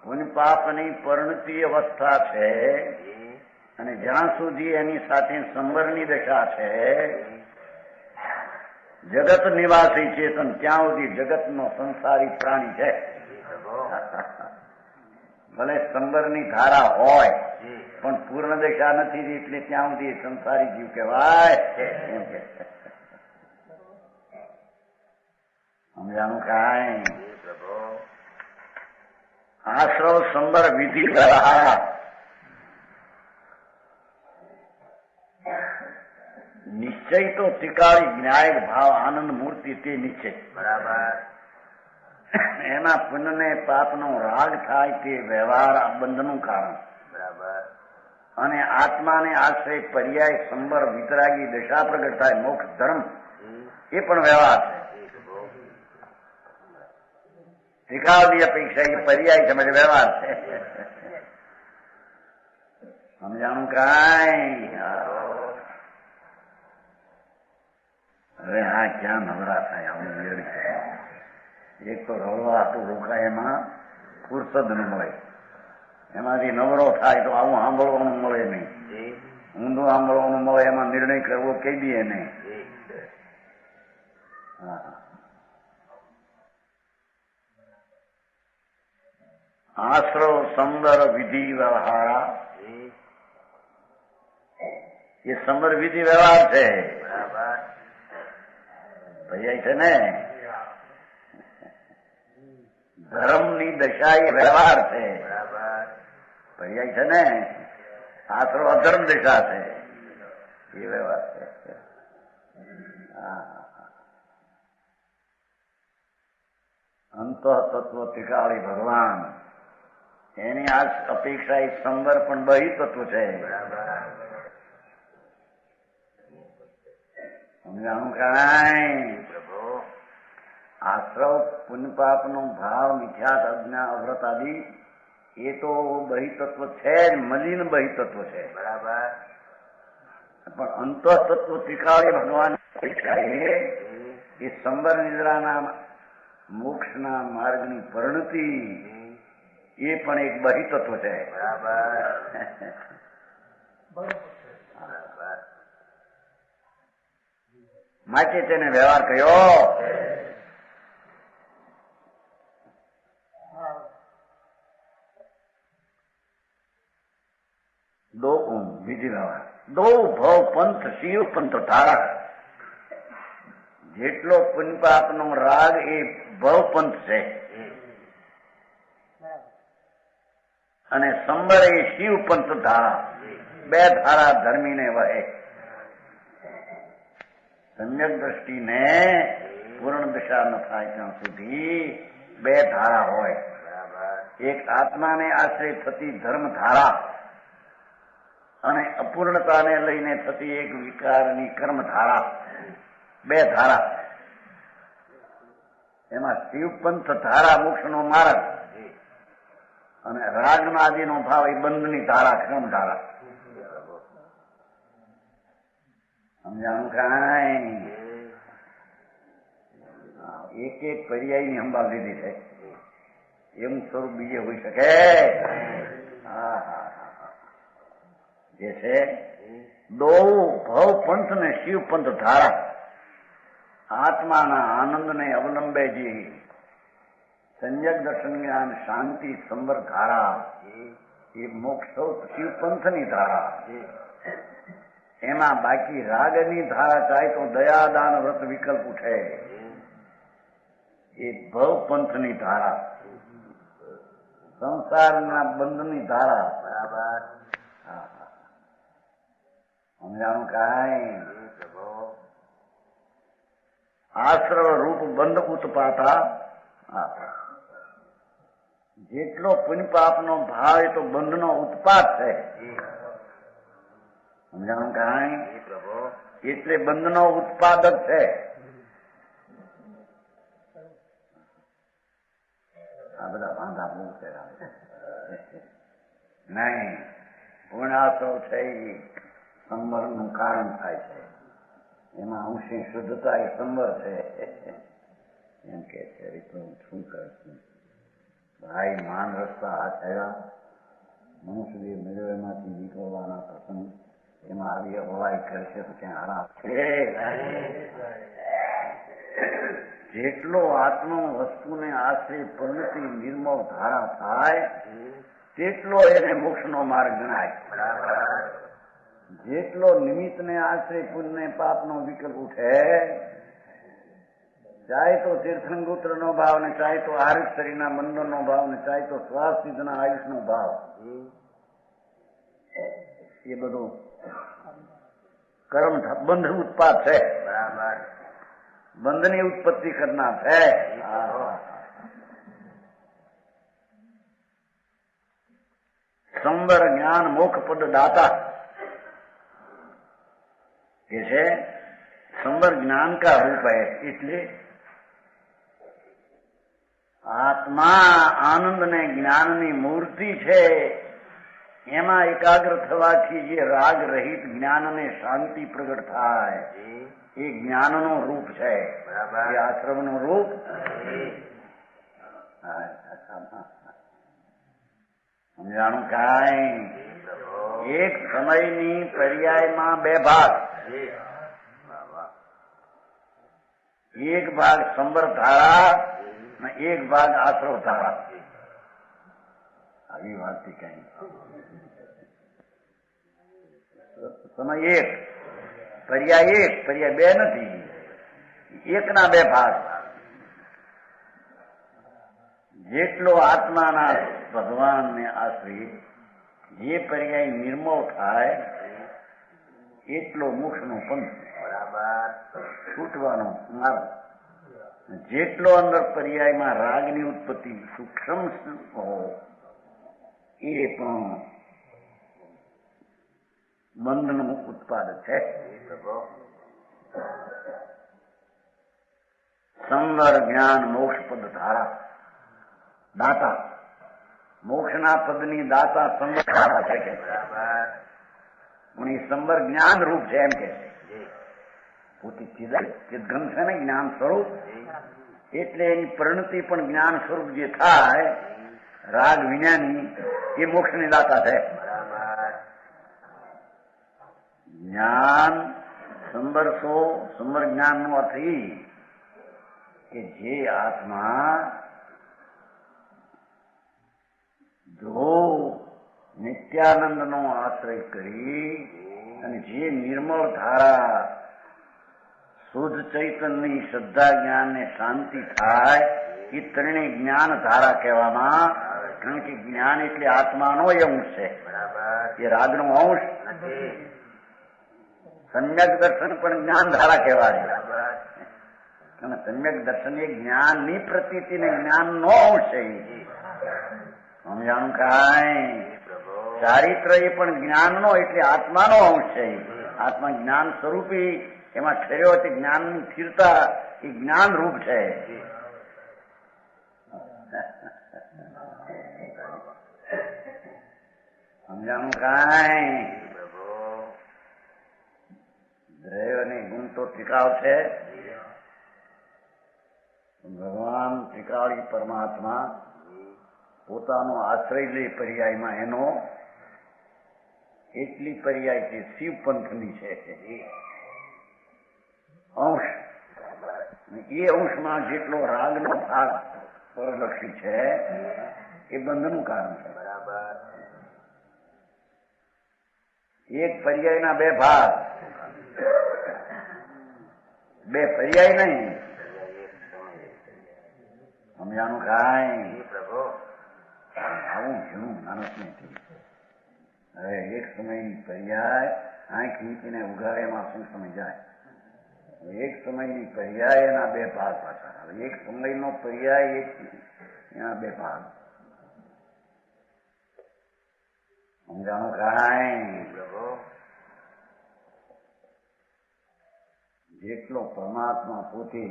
પુણ્ય પાપની પરણતી અવસ્થા છે, અને જ્યાં સુધી એની સાથે સંવરની દશા છે, જગત નિવાસી ચેતન ત્યાં સુધી જગતનો સંસારી પ્રાણી છે. ભલે સંવરની ધારા હોય પણ પૂર્ણ દશા નથી, એટલે ત્યાં સુધી સંસારી જીવ કહેવાય. સમજાણું કાંઈ? આશ્રવ સંવર વિધિ વ્યવહાર. નિશ્ચય તો ત્રિકાળી જ્ઞાયક ભાવ આનંદ મૂર્તિ તે નિશ્ચય. બરાબર. એના પુણ્યને પાપનો રાગ થાય તે વ્યવહાર બંધનું કારણ. બરાબર. અને આત્માને આશ્રય પર્યાય સંવર વિતરાગી દશા પ્રગટ થાય મોક્ષ ધર્મ, એ પણ વ્યવહાર છે. ત્રિકાળની અપેક્ષા એ પર્યાય સમજ વ્યવહાર છે. સમજાણું કાંઈ? હવે આ ક્યાં નવરા થાય? આવું મેળ છે. એક તો રળવા હતું રોકાય, એમાં ફુરસદ ન મળે, એમાંથી નવરો થાય તો આવું સાંભળવાનું મળે નહીં, ઊંધું સાંભળવાનું મળે, એમાં નિર્ણય કરવો કહી દઈએ નહીં. આશ્રવ સંવર વિધિ વ્યવહારા, એ સંવર વિધિ વ્યવહાર છે. ભૈયા છે ને, ધર્મની દશા એ વ્યવહાર છે. પર્યાય છે ને, આશ્રવ અધર્મ દશા છે, એ વ્યવહાર છે. અંતઃ તત્વ ત્રિકાળી ભગવાન, એની આ અપેક્ષા એક સંવર પણ બહિ તત્વ છે. સમજાણું કાંઈ? આશ્રવ પુણ્ય પાપ નો ભાવ મિથ્યાત અજ્ઞા અવ્રત આદિ એ તો બહિ તત્વ છે, મલિન બહિ તત્વ છે. બરાબર. પણ અંતઃ તત્વ ત્રિકાળી ભગવાન એ સંવર નિદ્રાના મોક્ષના માર્ગની પરિણતિ એ પણ એક બહિ તત્વ છે. બરાબર. માટે તેને વ્યવહાર કયો. દો વિધિ વ્યવહાર, દો ભવ પંથ શિવ પંથ ધારક. જેટલો પુણ્ય પાપ નો રાગ એ ભવ પંથ છે, અને સંવર એ શિવ પંથ ધારા. બે ધારા ધર્મીને વહે. સમ્યક દ્રષ્ટિને પૂર્ણ દશા ન થાય ત્યાં સુધી બે ધારા હોય. એક આત્માને આશ્રય થતી ધર્મ ધારા અને અપૂર્ણતાને લઈને થતી એક વિકારની કર્મ ધારા, બે ધારા. એમાં શિવપંથ ધારા મોક્ષનો માર્ગ અને રાગનાદીનો ભાવ એ બંધની ધારા, કર્મ ધારા. સમજાણું કાંઈ? એક એક પર્યાયની સંભાળ લીધી છે. એવું સ્વરૂપ બીજે હોઈ શકે? હા હા હા. જે છે દો ભવ પંથ ને શિવ પંથ ધારા, આત્માના આનંદને અવલંબે જે સંયક દર્શન જ્ઞાન શાંતિ સંવર ધારા, એ મોક્ષ શિવપંથની ધારા. એમાં બાકી રાગની ધારા ચાહે તો દયાદાન વ્રત વિકલ્પ ઉઠે, એ ભવપંથની ધારા, સંસારના બંધની ધારા. બરાબર. સમજાણું કાંઈ? આશ્રવ રૂપ બંધ ઉત્પાતા. જેટલો પુણ્યપાપનો ભાવ એ તો બંધનો ઉત્પાદ છે. સમજાણું કાંઈ? એટલે બંધનો ઉત્પાદક છે. આ બધા વાંધા બહુ છે નહીં. પૂર્ણાશ્રવ છે એ સંવરનું કારણ થાય છે. એમાં અંશી શુદ્ધતા એ સંવર છે એમ કે છે. શું કરશું ભાઈ? માન રસ્તા હાથ આવ્યા, મનુષ્ય મેળવ્યો, એમાંથી નીકળવાના પ્રસંગ એમાં આવી હવાઈ કરશે તો ક્યાં આરામ છે? જેટલો આત્મા વસ્તુને આશ્રય પરિણતિ નિર્મળ ધારા થાય તેટલો એને મોક્ષનો માર્ગ ગણાય. જેટલો નિમિત્તને આશ્રય પુણ્ય પાપનો વિકલ્પ ઉઠે, ચાહે તો તીર્થંગોત્રનો ભાવ ને ચાહે તો આરિશરીના મંદિરનો ભાવ ને ચાહે તો શ્વાસ સિદ્ધના આયુષનો ભાવ, એ બધું કર્મ બંધ ઉત્પાદ છે. બરાબર. બંધની ઉત્પત્તિ કરનાર છે. સંવર જ્ઞાન મોક્ષ પદ દાતા કે છે संवर ज्ञान का रूप है. इसलिए आत्मा आनंद ने ज्ञान ની મૂર્તિ છે. એમાં એકાગ્ર થવાથી જે રાગ રહિત જ્ઞાન ને શાંતિ પ્રગટ થાય એ જ્ઞાનનું રૂપ છે. એ આશ્રમનું રૂપ. સમજાણું કાંઈ? એક સમયની પર્યાયમાં બે ભાગ. એક ભાગ સંવર ધારા અને એક ભાગ આશ્રવ ધારા. આવી વાત કઈ સમય એક, પર્યાય બે નથી, એકના બે ભાગ. જેટલો આત્માના ભગવાનને આશ્રિત જે પર્યાય નિર્મળ થાય એટલો મોક્ષનો પંથ. બરાબર. છૂટવાનો માર્ગ. જેટલો અંદર પર્યાયમાં રાગની ઉત્પત્તિ સૂક્ષ્મ એ પણ બંધનું ઉત્પાદક છે. સંવર જ્ઞાન મોક્ષ પદ ધારા દાતા. મોક્ષના પદની દાતા સંવર ધારા છે કે પણ એ સંવર જ્ઞાન રૂપ છે એમ કે પોતે ચિદઘન છે ને જ્ઞાન સ્વરૂપ. એટલે એની પરિણતિ પણ જ્ઞાન સ્વરૂપ જે થાય રાગ વિજ્ઞાની એ મોક્ષની દાતા છે. જ્ઞાન સંવરસો સંવર જ્ઞાન નો અર્થ એ કે જે આત્મા જો નિત્યાનંદ નો આશ્રય કરી અને જે નિર્મળ ધારા શુદ્ધ ચૈતન્યની શ્રદ્ધા જ્ઞાન ને શાંતિ થાય એ ત્રણેય જ્ઞાન ધારા કહેવામાં. કારણ કે જ્ઞાન એટલે આત્માનો અંશ છે, એ રાગનો અંશ. સમ્યક દર્શન પણ જ્ઞાન ધારા કહેવાય. અને સમ્યક દર્શન એ જ્ઞાનની પ્રતીતિ ને જ્ઞાનનો અંશ છે. સમજાણું કાંઈ? ચારિત્ર એ પણ જ્ઞાનનો એટલે આત્માનો અંશ છે. આત્મા જ્ઞાન સ્વરૂપી એમાં ઠર્યો તે જ્ઞાનની સ્થિરતા એ જ્ઞાન રૂપ છે. સમજાણું કાંઈ? દ્રવ્ય અને ગુણ તો ત્રિકાળ છે. ભગવાન ત્રિકાળી પરમાત્મા પોતાનો આશ્રય લે પર્યાયમાં એનો એટલી પર્યાય છે શિવ પંથની છે અંશ. એ અંશમાં જેટલો રાગનો ભાગ પરલક્ષી છે એ બંધનું કારણ છે. બરાબર. એક પર્યાયના બે ભાગ, બે પર્યાય નહીં. સમજાનું કાંઈ? પ્રભુ આવું જૂનું માણસ નથી. હવે એક સમયની પર્યાય આંખ નીચીને ઉઘાડે એમાં શું સમય જાય? એક સમયની પર્યાય એના બે ભાગ પાછા. હવે એક સમયનો પર્યાય એક એના બે ભાગ. સમજાનું કાંઈ? પ્રભુ જેટલો પરમાત્મા પોતે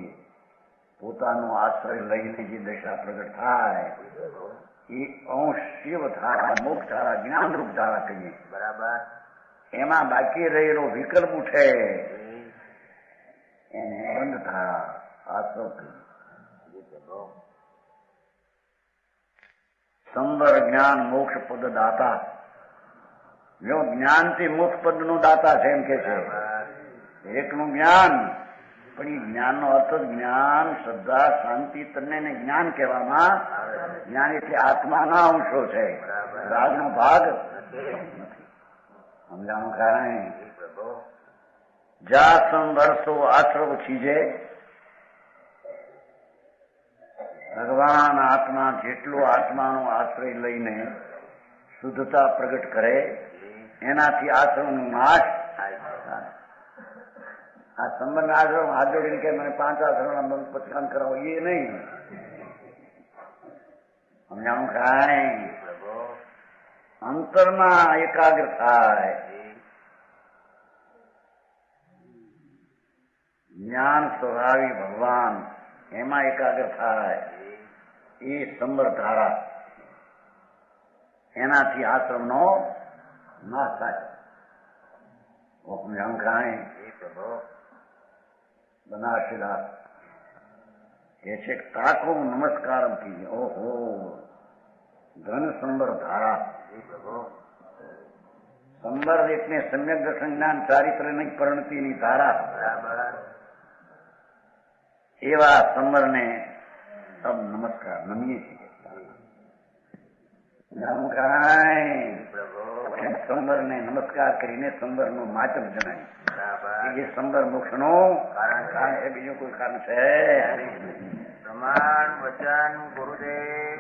પોતાનો આશ્રય લઈને જે દશા પ્રગટ થાય એ અંશ શિવ ધારા, મોક્ષ ધારા, જ્ઞાનરૂપ ધારા કહીએ. બરાબર. એમાં બાકી રહેલો વિકલ્પ ઉઠે એને બંધ ધારા આશ્રવ કહીએ. સંબર જ્ઞાન મોક્ષ પદ દાતા. જો જ્ઞાનથી મોક્ષ પદ નું દાતા છે એમ કે છે. એકનું જ્ઞાન, પણ એ જ્ઞાનનો અર્થ જ્ઞાન, શ્રદ્ધા, શાંતિ તને જ્ઞાન કહેવામાં. જ્ઞાન એટલે આત્માના અંશો છે, રાગનો ભાગ નથી. સમજાણું કાંઈ? જા સંવર્ષો આશ્રવ છીજે. ભગવાન આત્મા જેટલો આત્માનો આશ્રય લઈને શુદ્ધતા પ્રગટ કરે એનાથી આશ્રમનું નાશ. આ સંબંધ આશ્રમ હાથ જોડીને કે મને 5 આશ્રમના બંધ પચકાન કરાવો એ નહીં. સમજાણું કાંઈ? અંતરમાં એકાગ્ર થાય, જ્ઞાન સ્વભાવી ભગવાન એમાં એકાગ્ર થાય એ સંબર ધારા. એનાથી આશ્રમનો નાશ થાય. સમજાણું કાંઈ? બનારસીદાસ કે છે તાકો નમસ્કાર કીજે. ઓહો, ધન સંબર ધારા. સંબર એટલે સમ્યક દર્શન જ્ઞાન ચારિત્ર ની પરિણતિની ધારા. એવા સંબરને સબ નમસ્કાર નમીએ છીએ. સંબર ને નમસ્કાર કરીને સંબર નું માચમ જણાય. એ સંબર મોક્ષ નું કારણ એ બીજું કોઈ કારણ છે? પ્રમાણ વચન ગુરુદેવ